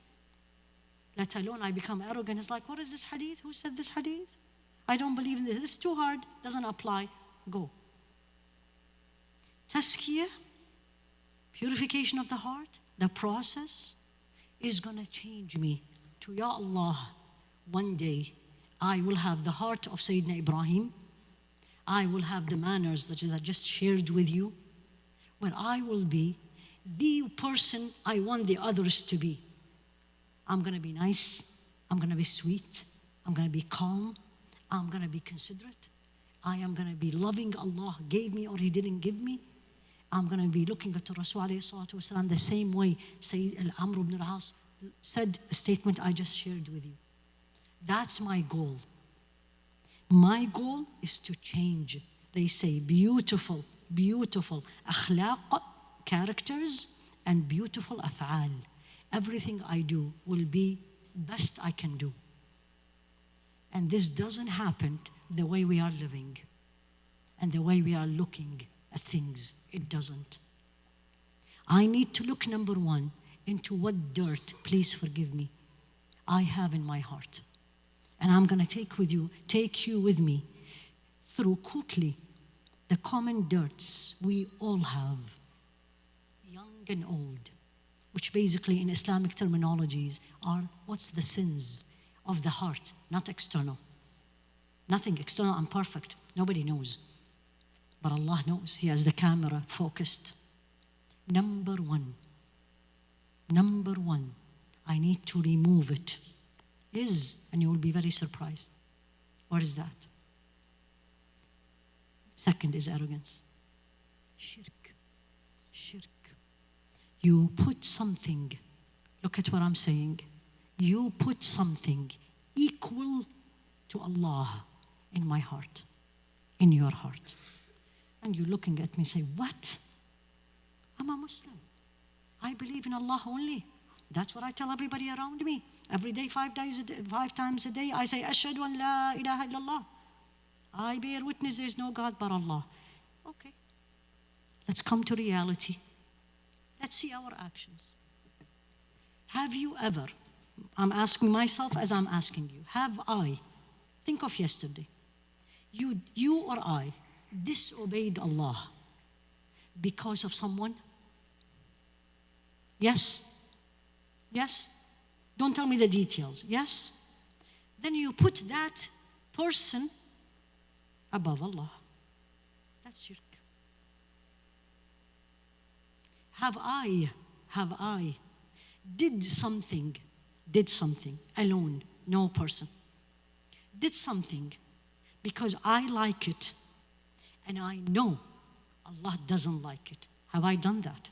Let alone I become arrogant. It's like, what is this hadith? Who said this hadith? I don't believe in this. It's too hard. Doesn't apply. Go. Tazkiya, purification of the heart, the process is going to change me to, Ya Allah, one day I will have the heart of Sayyidina Ibrahim. I will have the manners that I just shared with you, where I will be the person I want the others to be. I'm going to be nice. I'm going to be sweet. I'm going to be calm. I'm going to be considerate. I am going to be loving. Allah gave me or He didn't give me. I'm going to be looking at the Rasul alayhi salatu wasalam the same way Sayyid Amr ibn al-As said a statement I just shared with you. That's my goal. My goal is to change. They say beautiful, beautiful akhlaq, characters, and beautiful af'al. Everything I do will be best I can do. And this doesn't happen the way we are living and the way we are looking at things. It doesn't. I need to look, number one, into what dirt, please forgive me, I have in my heart. And I'm going to take you with me through quickly the common dirts we all have, young and old, which basically in Islamic terminologies are what's the sins of the heart, not external. Nothing external, I'm perfect. Nobody knows. But Allah knows. He has the camera focused. Number one, I need to remove it. And you will be very surprised. What is that? Second is arrogance. Shirk. Shirk. You put something, look at what I'm saying. You put something equal to Allah in my heart, in your heart. And you're looking at me and say, what? I'm a Muslim. I believe in Allah only. That's what I tell everybody around me. Every day, 5 times a day, I say, Ashhadu an la ilaha illallah. I bear witness there is no God but Allah. Okay. Let's come to reality. Let's see our actions. Have you ever, I'm asking myself as I'm asking you, have I, think of yesterday, you or I disobeyed Allah because of someone? Yes? Yes? Don't tell me the details. Yes? Then you put that person above Allah. That's shirk. Have I did something alone, no person, did something because I like it and I know Allah doesn't like it. Have I done that?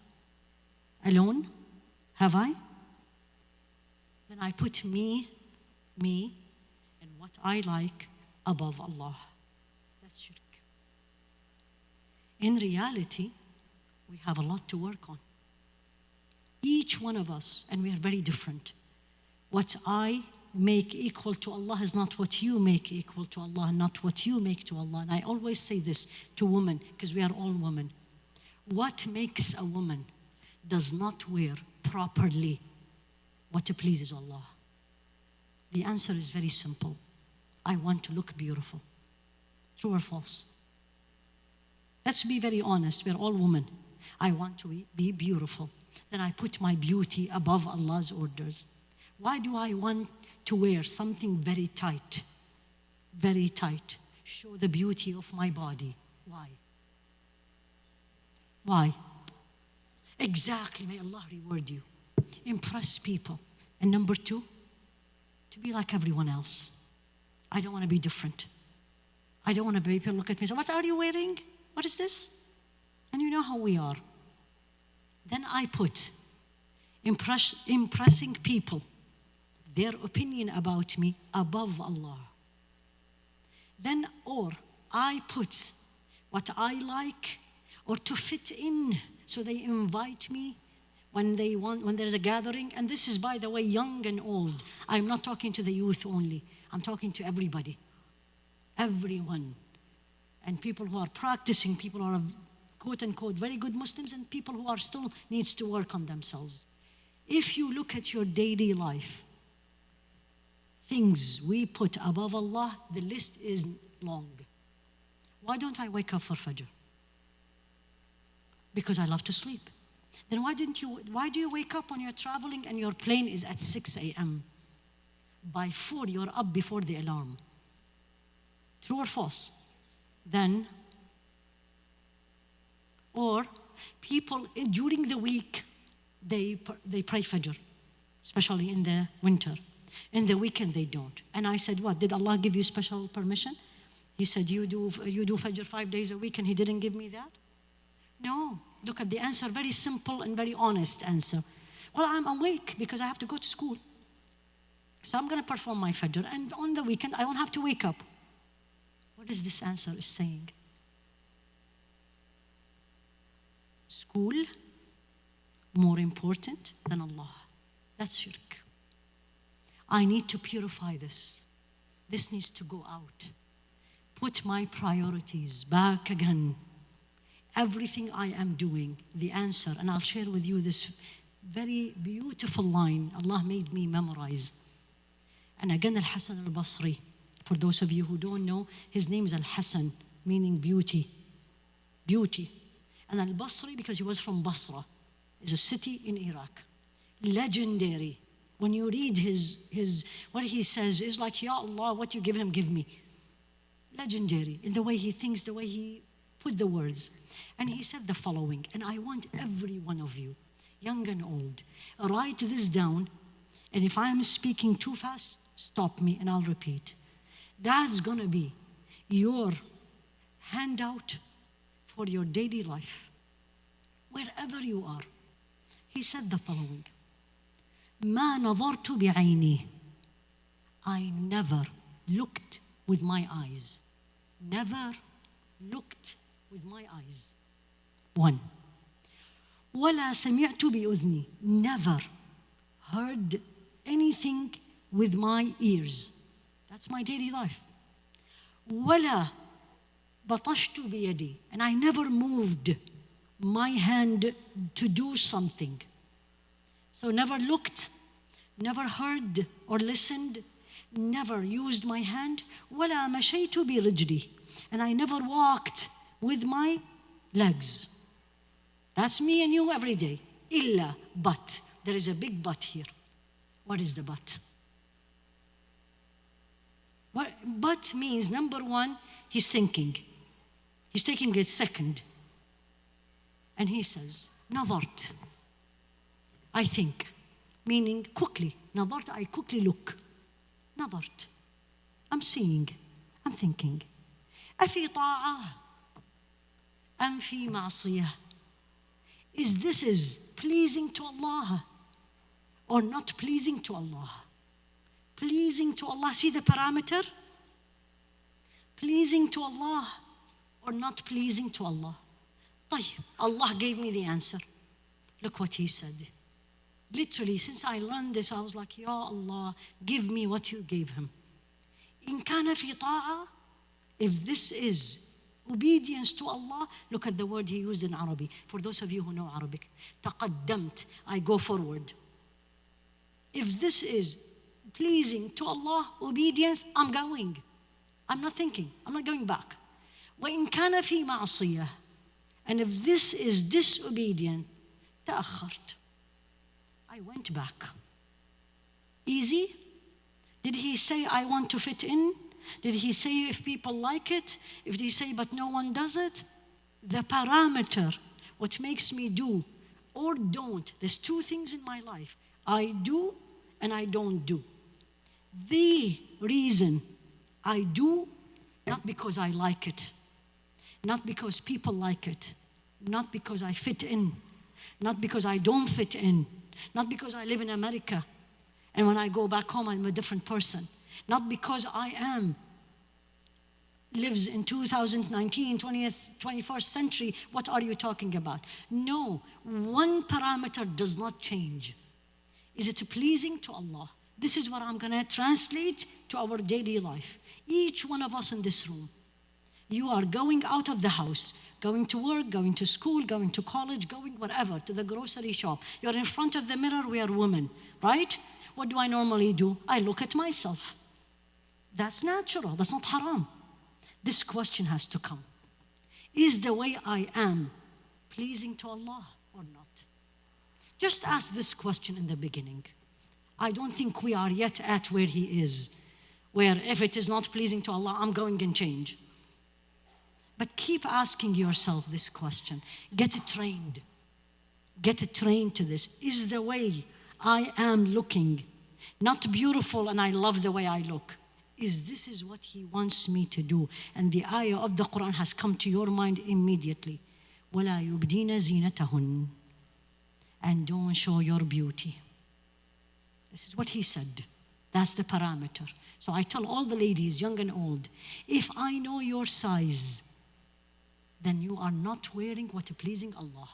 Alone? Have I? Then I put me, and what I like above Allah. That's shirk. In reality, we have a lot to work on. Each one of us, and we are very different. What I make equal to Allah is not what you make equal to Allah, not what you make to Allah. And I always say this to women, because we are all women. What makes a woman does not wear properly what pleases Allah? The answer is very simple. I want to look beautiful. True or false? Let's be very honest. We're all women. I want to be beautiful. Then I put my beauty above Allah's orders. Why do I want to wear something very tight? Very tight. Show the beauty of my body. Why? Why? Exactly. May Allah reward you. Impress people. And number 2, to be like everyone else. I don't want to be different. I don't want to be, people look at me and say, what are you wearing? What is this? And you know how we are. Then I put impressing people, their opinion about me above Allah. Then, or I put what I like or to fit in, so they invite me when there's a gathering. And this is, by the way, young and old. I'm not talking to the youth only. I'm talking to everybody. Everyone. And people who are practicing, people who are quote unquote very good Muslims, and people who are still needs to work on themselves. If you look at your daily life, things we put above Allah, the list is long. Why don't I wake up for Fajr? Because I love to sleep. Then why do you wake up when you're traveling and your plane is at 6 a.m.? By 4, you're up before the alarm. True or false? Then, or people during the week, they pray Fajr, especially in the winter. In the weekend, they don't. And I said, what? Did Allah give you special permission? He said, you do Fajr 5 days a week, and He didn't give me that? No. Look at the answer, very simple and very honest answer. Well, I'm awake because I have to go to school. So I'm going to perform my Fajr, and on the weekend, I won't have to wake up. What is this answer saying? School more important than Allah. That's shirk. I need to purify this. This needs to go out. Put my priorities back again. Everything I am doing, the answer, and I'll share with you this very beautiful line Allah made me memorize. And again, Al-Hasan al-Basri. For those of you who don't know, his name is Al-Hasan, meaning beauty. Beauty. And Al-Basri, because he was from Basra, is a city in Iraq. Legendary. When you read his what he says is like, Ya Allah, what you give him, give me. Legendary in the way he thinks, the way he put the words. And he said the following, and I want every one of you, young and old, write this down, and if I am speaking too fast, stop me and I'll repeat. That's gonna be your hand out for your daily life, wherever you are. He said the following: ما نظرت بعيني. I never looked with my eyes. Never looked with my eyes. 1. ولا سمعت بأذني. Never heard anything with my ears. That's my daily life. ولا بطشت بيدي. And I never moved my hand to do something. So never looked, never heard or listened, never used my hand. ولا مشيت برجلي. And I never walked with my legs. That's me and you every day. إلا, but. There is a big but here. What is the but? What but means, number one, he's thinking. He's taking it second. And he says, نظرت. I think. Meaning quickly. نظرت, I quickly look. نظرت. I'm seeing. I'm thinking. أفي طاعة أم في معصية? Is this pleasing to Allah or not pleasing to Allah? Pleasing to Allah. See the parameter? Pleasing to Allah or not pleasing to Allah? طيب, Allah gave me the answer. Look what he said. Literally, since I learned this, I was like, Ya Allah, give me what you gave him. إن كان في طاعة, if this is obedience to Allah, look at the word he used in Arabic. For those of you who know Arabic, تقدمت, I go forward. If this is pleasing to Allah, obedience, I'm going. I'm not thinking, I'm not going back. وإن كان في معصية, and if this is disobedient, تأخرت. I went back. Easy? Did he say, I want to fit in? Did he say if people like it? If they say, but no one does it? The parameter, what makes me do or don't, there's two things in my life. I do and I don't do. The reason I do, not because I like it, not because people like it, not because I fit in, not because I don't fit in, not because I live in America and when I go back home I'm a different person, not because I am lives in 2019, 20th, 21st century. What are you talking about? No, one parameter does not change. Is it pleasing to Allah? This is what I'm going to translate to our daily life. Each one of us in this room, you are going out of the house, going to work, going to school, going to college, going wherever, to the grocery shop. You're in front of the mirror, we are women, right? What do I normally do? I look at myself. That's natural, that's not haram. This question has to come. Is the way I am pleasing to Allah or not? Just ask this question in the beginning. I don't think we are yet at where he is, where if it is not pleasing to Allah, I'm going and change. But keep asking yourself this question. Get it trained. Get it trained to this. Is the way I am looking not beautiful and I love the way I look? This is what he wants me to do? And the ayah of the Quran has come to your mind immediately. وَلَا يُبْدِينَ زِينَتَهُنَّ. And don't show your beauty. This is what he said. That's the parameter. So I tell all the ladies, young and old, if I know your size, then you are not wearing what is pleasing Allah.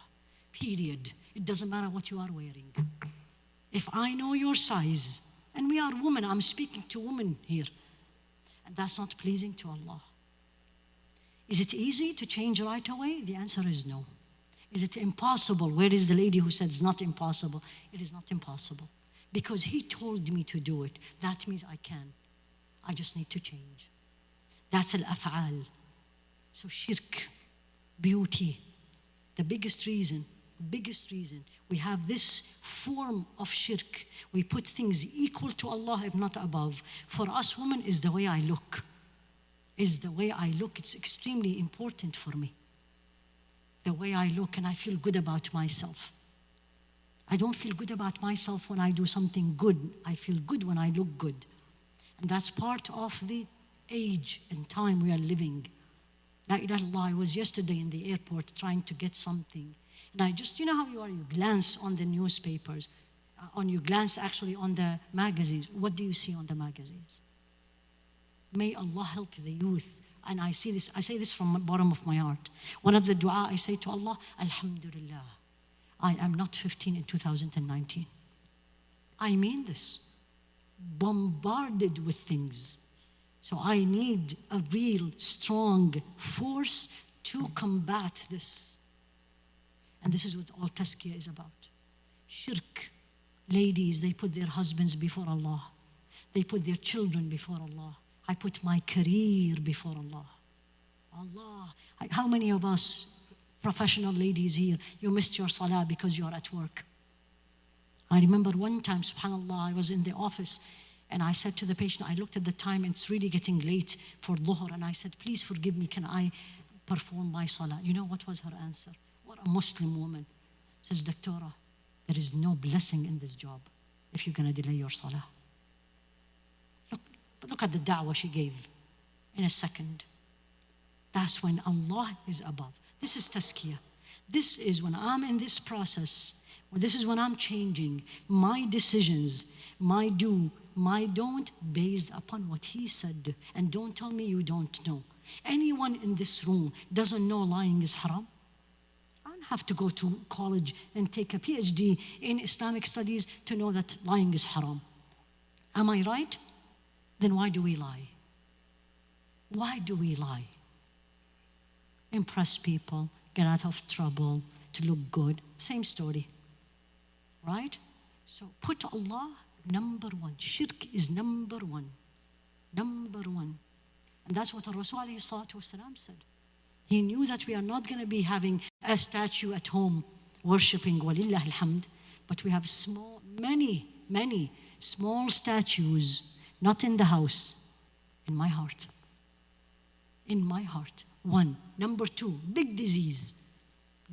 Period. It doesn't matter what you are wearing. If I know your size, and we are women, I'm speaking to women here, and that's not pleasing to Allah. Is it easy to change right away? The answer is no. Is it impossible? Where is the lady who said it's not impossible? It is not impossible. Because he told me to do it. That means I can. I just need to change. That's al-af'al. So shirk, beauty, the biggest reason we have this form of shirk. We put things equal to Allah, if not above. For us women, is the way I look. Is the way I look. It's extremely important for me. The way I look, and I feel good about myself. I don't feel good about myself when I do something good. I feel good when I look good. And that's part of the age and time we are living. La ilaha illallah. I was yesterday in the airport trying to get something. And I just, you know how you are, you glance on the newspapers, you glance actually on the magazines. What do you see on the magazines? May Allah help the youth. And I say this from the bottom of my heart. One of the dua I say to Allah, Alhamdulillah, I am not 15 in 2019. I mean this. Bombarded with things. So I need a real strong force to combat this. And this is what all Tazkiya is about. Shirk. Ladies, they put their husbands before Allah. They put their children before Allah. I put my career before Allah. Allah, how many of us professional ladies here, you missed your salah because you are at work? I remember one time, subhanAllah, I was in the office and I said to the patient, I looked at the time and it's really getting late for Dhuhr, and I said, please forgive me, can I perform my salah? You know what was her answer? What a Muslim woman. Says, Doctora, there is no blessing in this job if you're going to delay your salah. Look at the da'wah she gave in a second. That's when Allah is above. This is Tazkiya. This is when I'm in this process, this is when I'm changing my decisions, my do, my don't, based upon what He said. And don't tell me you don't know. Anyone in this room doesn't know lying is haram? I don't have to go to college and take a PhD in Islamic studies to know that lying is haram. Am I right? Then why do we lie? Why do we lie? Impress people, get out of trouble, to look good. Same story, right? So put Allah number one. Shirk is number one. Number one. And that's what Rasul ﷺ said. He knew that we are not going to be having a statue at home worshipping, walillah alhamd, but we have many small statues, not in the house, in my heart. In my heart. One. Number two, big disease.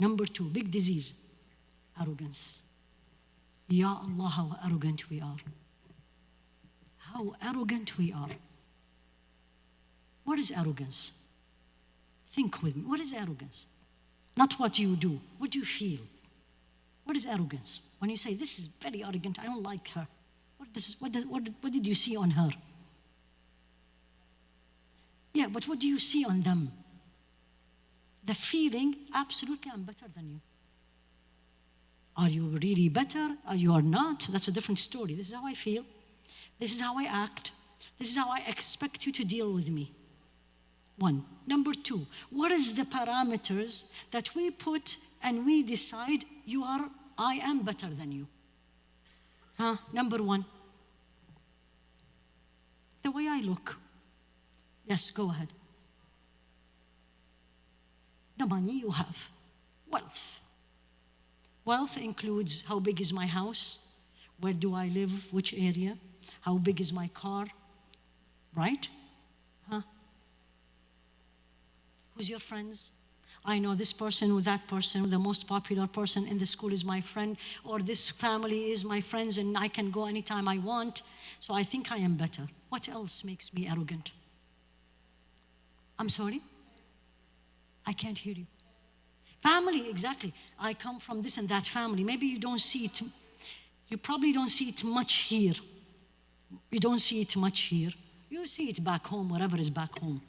Number two, big disease, arrogance. Ya Allah, how arrogant we are. How arrogant we are. What is arrogance? Think with me. What is arrogance? Not what you do. What do you feel? What is arrogance? When you say, this is very arrogant, I don't like her. What did you see on her? Yeah, but what do you see on them? The feeling, absolutely, I'm better than you. Are you really better? Or you are not? That's a different story. This is how I feel. This is how I act. This is how I expect you to deal with me. One. Number two, what is the parameters that we put and we decide I am better than you? Number one, the way I look. Yes, go ahead. The money you have. Wealth. Wealth includes how big is my house, where do I live, which area, how big is my car, right? Who's your friends? I know this person or that person, the most popular person in the school is my friend, or this family is my friends and I can go anytime I want, so I think I am better. What else makes me arrogant? I'm sorry? I can't hear you. Family, exactly. I come from this and that family. Maybe you don't see it. You probably don't see it much here. You don't see it much here. You see it back home, wherever is back home.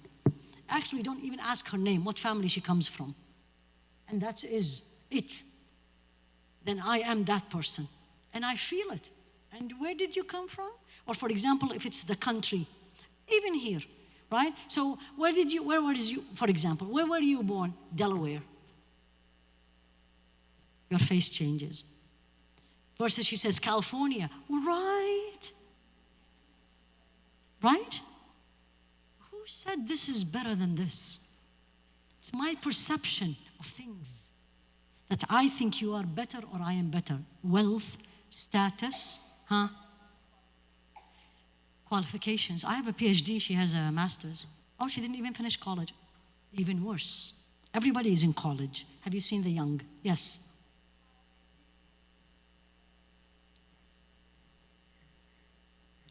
Actually, don't even ask her name, what family she comes from. And that is it. Then I am that person. And I feel it. And where did you come from? Or for example, if it's the country, even here, right? So where were you born? Delaware. Your face changes. Versus she says, California. Right? Right? Who said this is better than this? It's my perception of things. That I think you are better or I am better. Wealth, status, qualifications. I have a PhD, she has a master's. Oh, she didn't even finish college. Even worse. Everybody is in college. Have you seen the young? Yes.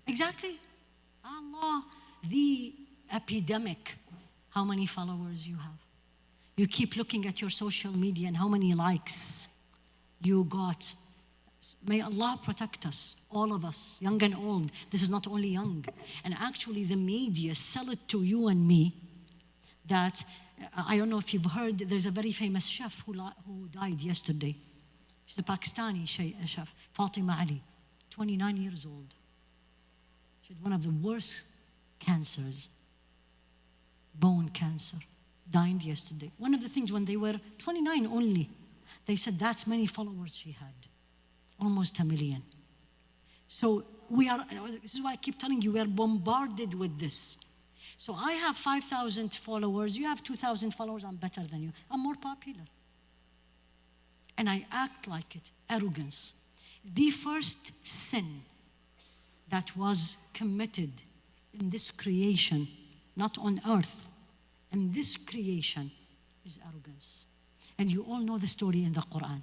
Exactly. Allah, the epidemic how many followers you have. You keep looking at your social media and how many likes you got. May Allah protect us, all of us, young and old. This is not only young. And actually the media sell it to you and me that, I don't know if you've heard, there's a very famous chef who died yesterday. She's a Pakistani chef, Fatima Ali, 29 years old. She had one of the worst cancers, bone cancer, died yesterday. One of the things, when they were 29 only, they said that's many followers she had, almost 1 million. So this is why I keep telling you, we are bombarded with this. So I have 5,000 followers, you have 2,000 followers, I'm better than you. I'm more popular. And I act like it, arrogance. The first sin that was committed in this creation, not on earth, in this creation, is arrogance. And you all know the story in the Quran.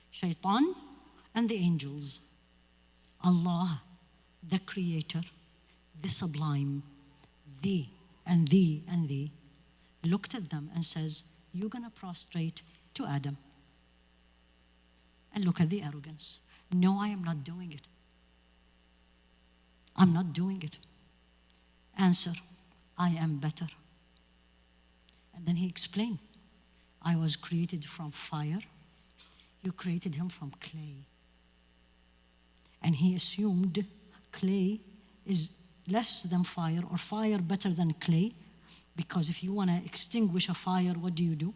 Shaitan and the angels. Allah, the creator, the sublime, thee and thee and thee, looked at them and says, you're gonna prostrate to Adam. And look at the arrogance. No, I am not doing it. I'm not doing it. Answer, I am better. And then he explained, I was created from fire. You created him from clay. And he assumed clay is less than fire, or fire better than clay, because if you want to extinguish a fire, what do? You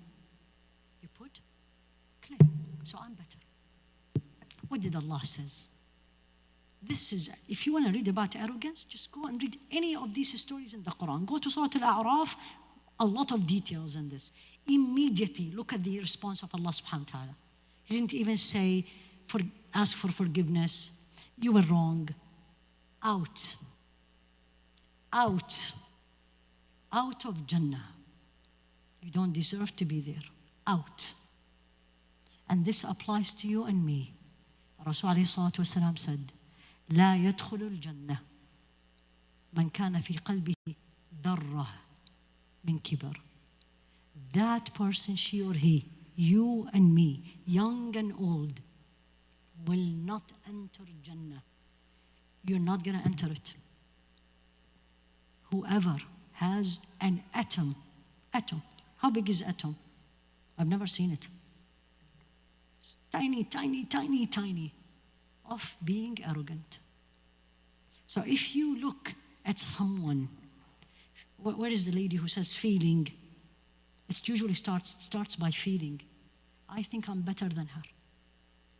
put clay. So I'm better. What did Allah says? This is, if you want to read about arrogance, just go and read any of these stories in the Quran. Go to Surah Al-A'raf, a lot of details in this. Immediately, look at the response of Allah subhanahu wa ta'ala. He didn't even say, ask for forgiveness. You were wrong. Out. Out. Out of Jannah. You don't deserve to be there. Out. And this applies to you and me. Rasul alayhi salatu wasalam said, لا يدخل الجنة من كان في قلبه ذرة من كبر. That person, she or he, you and me, young and old, will not enter Jannah. You're not going to enter it. Whoever has an atom, how big is atom? I've never seen it. It's tiny, tiny, tiny, tiny, of being arrogant. So if you look at someone, where is the lady who says feeling? It usually starts by feeling. I think I'm better than her.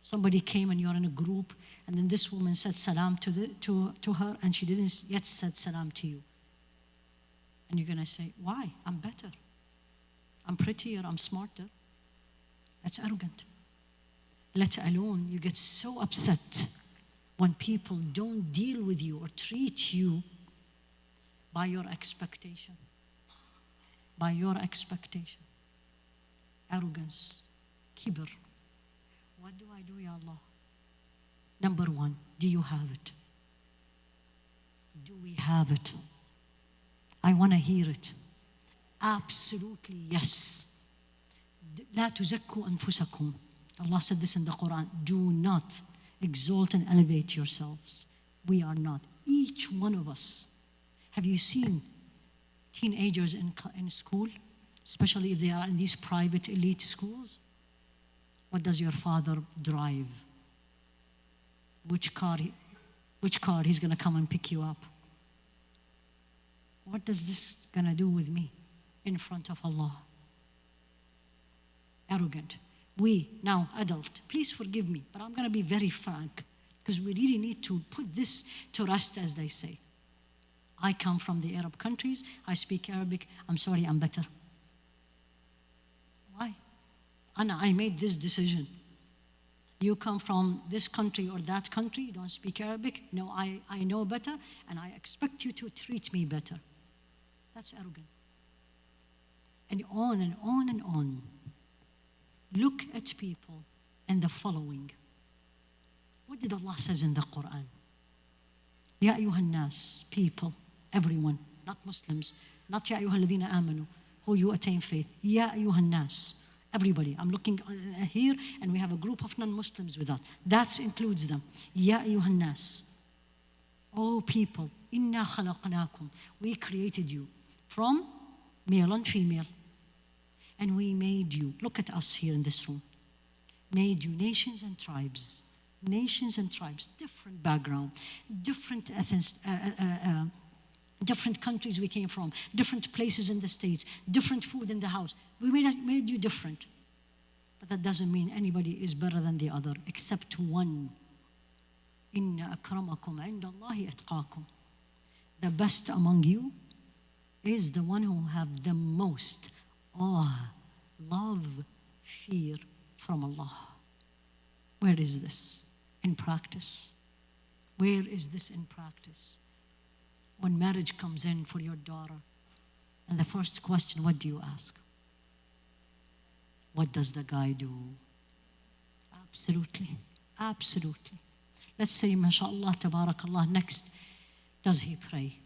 Somebody came and you're in a group, and then this woman said salam to her, and she didn't yet said salam to you. And you're gonna say, why? I'm better. I'm prettier, I'm smarter. That's arrogant. Let alone you get so upset when people don't deal with you or treat you by your expectation. By your expectation. Arrogance, kibr. What do I do, Ya Allah? Number one, do you have it? Do we have it? I want to hear it. Absolutely yes. لا تزكوا أنفسكم. Allah said this in the Quran. Do not exalt and elevate yourselves. We are not. Each one of us. Have you seen teenagers in school, especially if they are in these private elite schools? What does your father drive? Which car he's going to come and pick you up? What is this going to do with me in front of Allah? Arrogant. We, now adult, please forgive me, but I'm going to be very frank, because we really need to put this to rest, as they say. I come from the Arab countries. I speak Arabic. I'm sorry, I'm better. Why? Anna, I made this decision. You come from this country or that country, you don't speak Arabic. No, I know better, and I expect you to treat me better. That's arrogant. And on and on and on. Look at people and the following. What did Allah says in the Quran? Ya ayyuhan nas, people, everyone, not Muslims, not ya ayyuhal ladhina amanu, who you attain faith. Ya ayyuhan nas. Everybody. I'm looking here, and we have a group of non-Muslims with us. That includes them. Ya ayyuhan nas. Oh people, inna khalaqnakum. We created you from male and female. And we made you. Look at us here in this room. Made you nations and tribes. Nations and tribes, different background, different different countries we came from, different places in the States, different food in the house. We made you different. But that doesn't mean anybody is better than the other, except one. Inna akramakum indallahi atqakum. The best among you is the one who have the most awe, love, fear from Allah. Where is this in practice? Where is this in practice? When marriage comes in for your daughter, and the first question, what do you ask? What does the guy do? Absolutely, absolutely. Let's say, mashallah, tabarakallah, next, does he pray?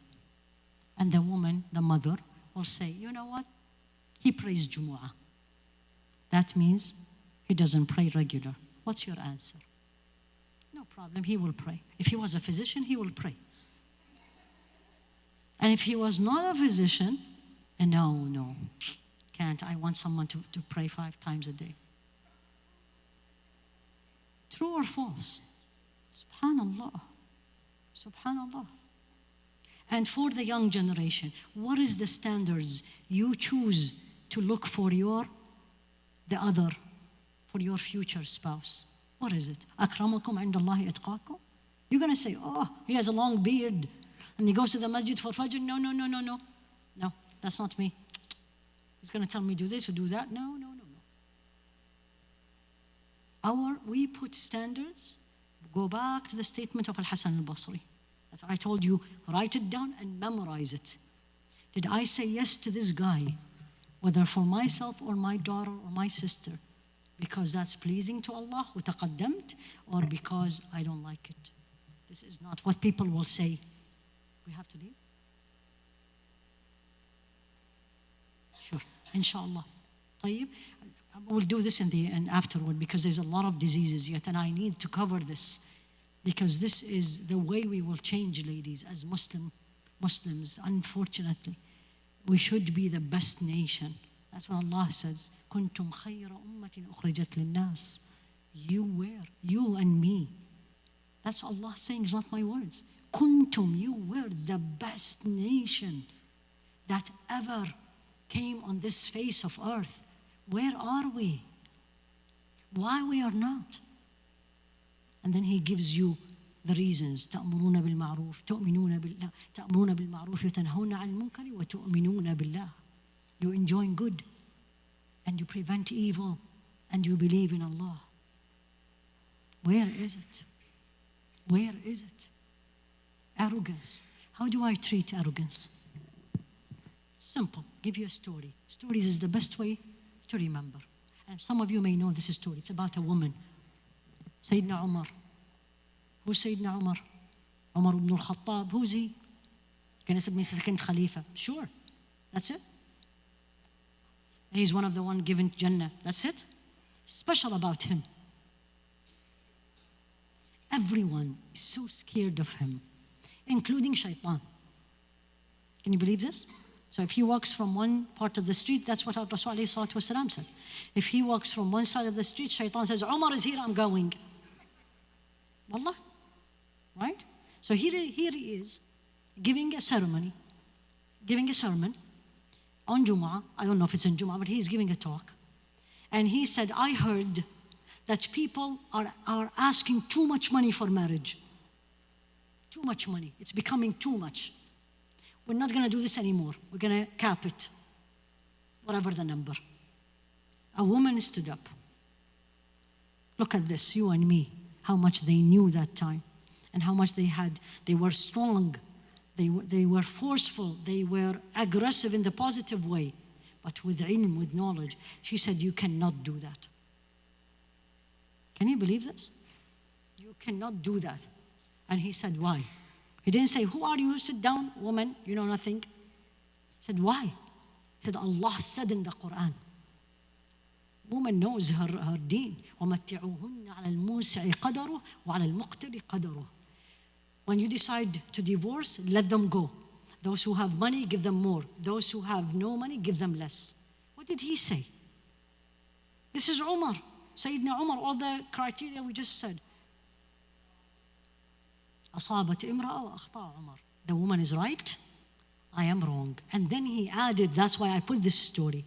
And the woman, the mother, will say, you know what? He prays Jumu'ah. That means he doesn't pray regular. What's your answer? No problem, he will pray. If he was a physician, he will pray. And if he was not a physician, no, can't. I want someone to pray 5 times a day. True or false? Subhanallah. Subhanallah. And for the young generation, what is the standards you choose to look for the other, for your future spouse? What is it? Akramakum indallahi atqakum? You're going to say, oh, he has a long beard and he goes to the masjid for Fajr. No. No, that's not me. He's going to tell me do this or do that. No. We put standards. Go back to the statement of Al-Hasan al-Basri. That I told you, write it down and memorize it. Did I say yes to this guy, whether for myself or my daughter or my sister, because that's pleasing to Allah, وتقدمت, or because I don't like it? This is not what people will say. We have to leave? Sure, inshallah. طيب. We'll do this in the end afterward, because there's a lot of diseases yet, and I need to cover this, because this is the way we will change, ladies, as Muslims. Unfortunately, we should be the best nation. That's what Allah says. كنتم خير أمة أخرجت للناس. You and me. That's Allah saying, it's not my words. Kuntum, you were the best nation that ever came on this face of earth. Where are we? Why we are not? And then he gives you the reasons. تأمرون بالمعروف تؤمنون بالله تأمرون بالمعروف وتنهون عن المنكر وتؤمنون بالله. You enjoy good and you prevent evil and you believe in Allah. Where is it? Where is it? Arrogance. How do I treat arrogance? Simple. Give you a story. Stories is the best way to remember. And some of you may know this story. It's about a woman. Sayyidina Umar. Who's Sayyidina Umar? Umar ibn al-Khattab. Who's he? Can I say the second Khalifa? Sure. That's it. He's one of the one given Jannah. That's it. Special about him. Everyone is so scared of him, including Shaitan. Can you believe this? So if he walks from one part of the street, that's what our Rasul ﷺ said. If he walks from one side of the street, Shaitan says, Umar is here, I'm going. Wallah. Right? So here he is, giving a sermon on Jumu'ah. I don't know if it's in Jumu'ah, but he's giving a talk. And he said, I heard that people are asking too much money for marriage. Too much money. It's becoming too much. We're not going to do this anymore. We're going to cap it, whatever the number. A woman stood up. Look at this, you and me, how much they knew that time and how much they had. They were strong. They were forceful. They were aggressive in the positive way. But with ilm, with knowledge, she said, you cannot do that. Can you believe this? You cannot do that. And he said, why? He didn't say, who are you? Sit down, woman, you know nothing. He said, why? Said Allah said in the Quran. Woman knows her deen. وَمَتِّعُوهُنَّ عَلَى الْمُوسِعِ قَدَرُهُ وَعَلى الْمُقْتِرِ قَدَرُهُ. When you decide to divorce, let them go. Those who have money, give them more. Those who have no money, give them less. What did he say? This is Umar, Sayyidina Umar, all the criteria we just said. أصابت امرأة وأخطأ عمر. The woman is right, I am wrong. And then he added, that's why I put this story.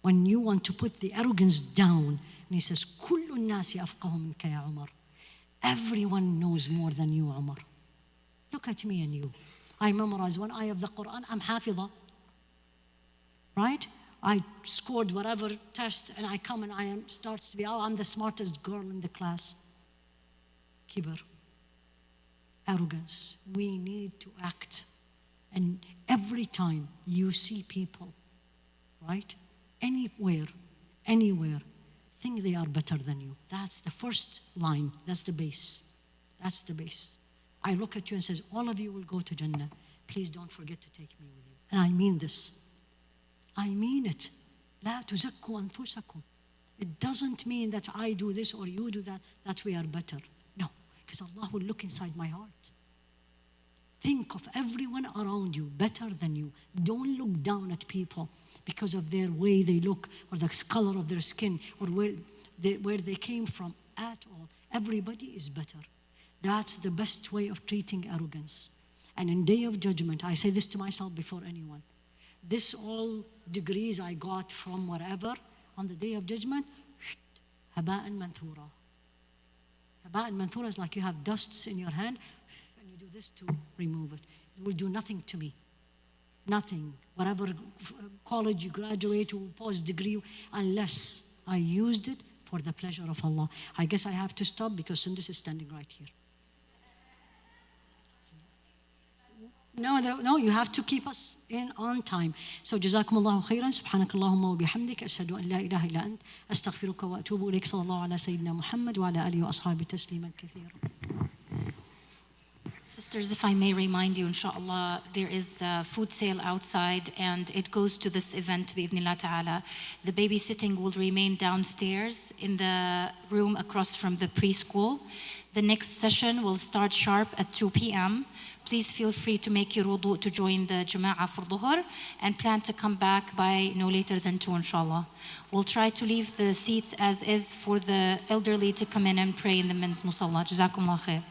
When you want to put the arrogance down, and he says, كل الناس أفقه منك يا عمر. Everyone knows more than you, Umar. Look at me and you. I memorize one ayah of the Quran, I'm hafidha. Right? I scored whatever test and I come and starts to be, I'm the smartest girl in the class. Kibr. Arrogance. We need to act. And every time you see people, right? Anywhere, think they are better than you. That's the first line. That's the base. That's the base. I look at you and says, all of you will go to Jannah. Please don't forget to take me with you. And I mean this. I mean it. لا تزكوا أنفسكم. It doesn't mean that I do this or you do that, that we are better. No, because Allah will look inside my heart. Think of everyone around you better than you. Don't look down at people because of their way they look or the color of their skin or where they came from at all. Everybody is better. That's the best way of treating arrogance. And in Day of Judgment, I say this to myself before anyone. This all degrees I got from wherever, on the Day of Judgment, haba'an manthura. Haba'an manthura is like you have dusts in your hand, and you do this to remove it. It will do nothing to me. Nothing. Whatever college you graduate or post degree, unless I used it for the pleasure of Allah. I guess I have to stop because Sundus is standing right here. No, you have to keep us in on time. So جزاكم الله خيرا سبحانك اللهم وبحمدك أشهد أن لا إله إلا أنت أستغفرك وأتوب إليك صلى الله على سيدنا محمد وعلى آله وأصحابه تسليما كثيرا. Sisters, if I may remind you, inshallah, there is a food sale outside and it goes to this event, bi'idhnillah ta'ala. The babysitting will remain downstairs in the room across from the preschool. The next session will start sharp at 2 p.m. Please feel free to make your wudu to join the jama'ah for dhuhr and plan to come back by no later than 2, inshallah. We'll try to leave the seats as is for the elderly to come in and pray in the men's musalla. Jazakumullah khair.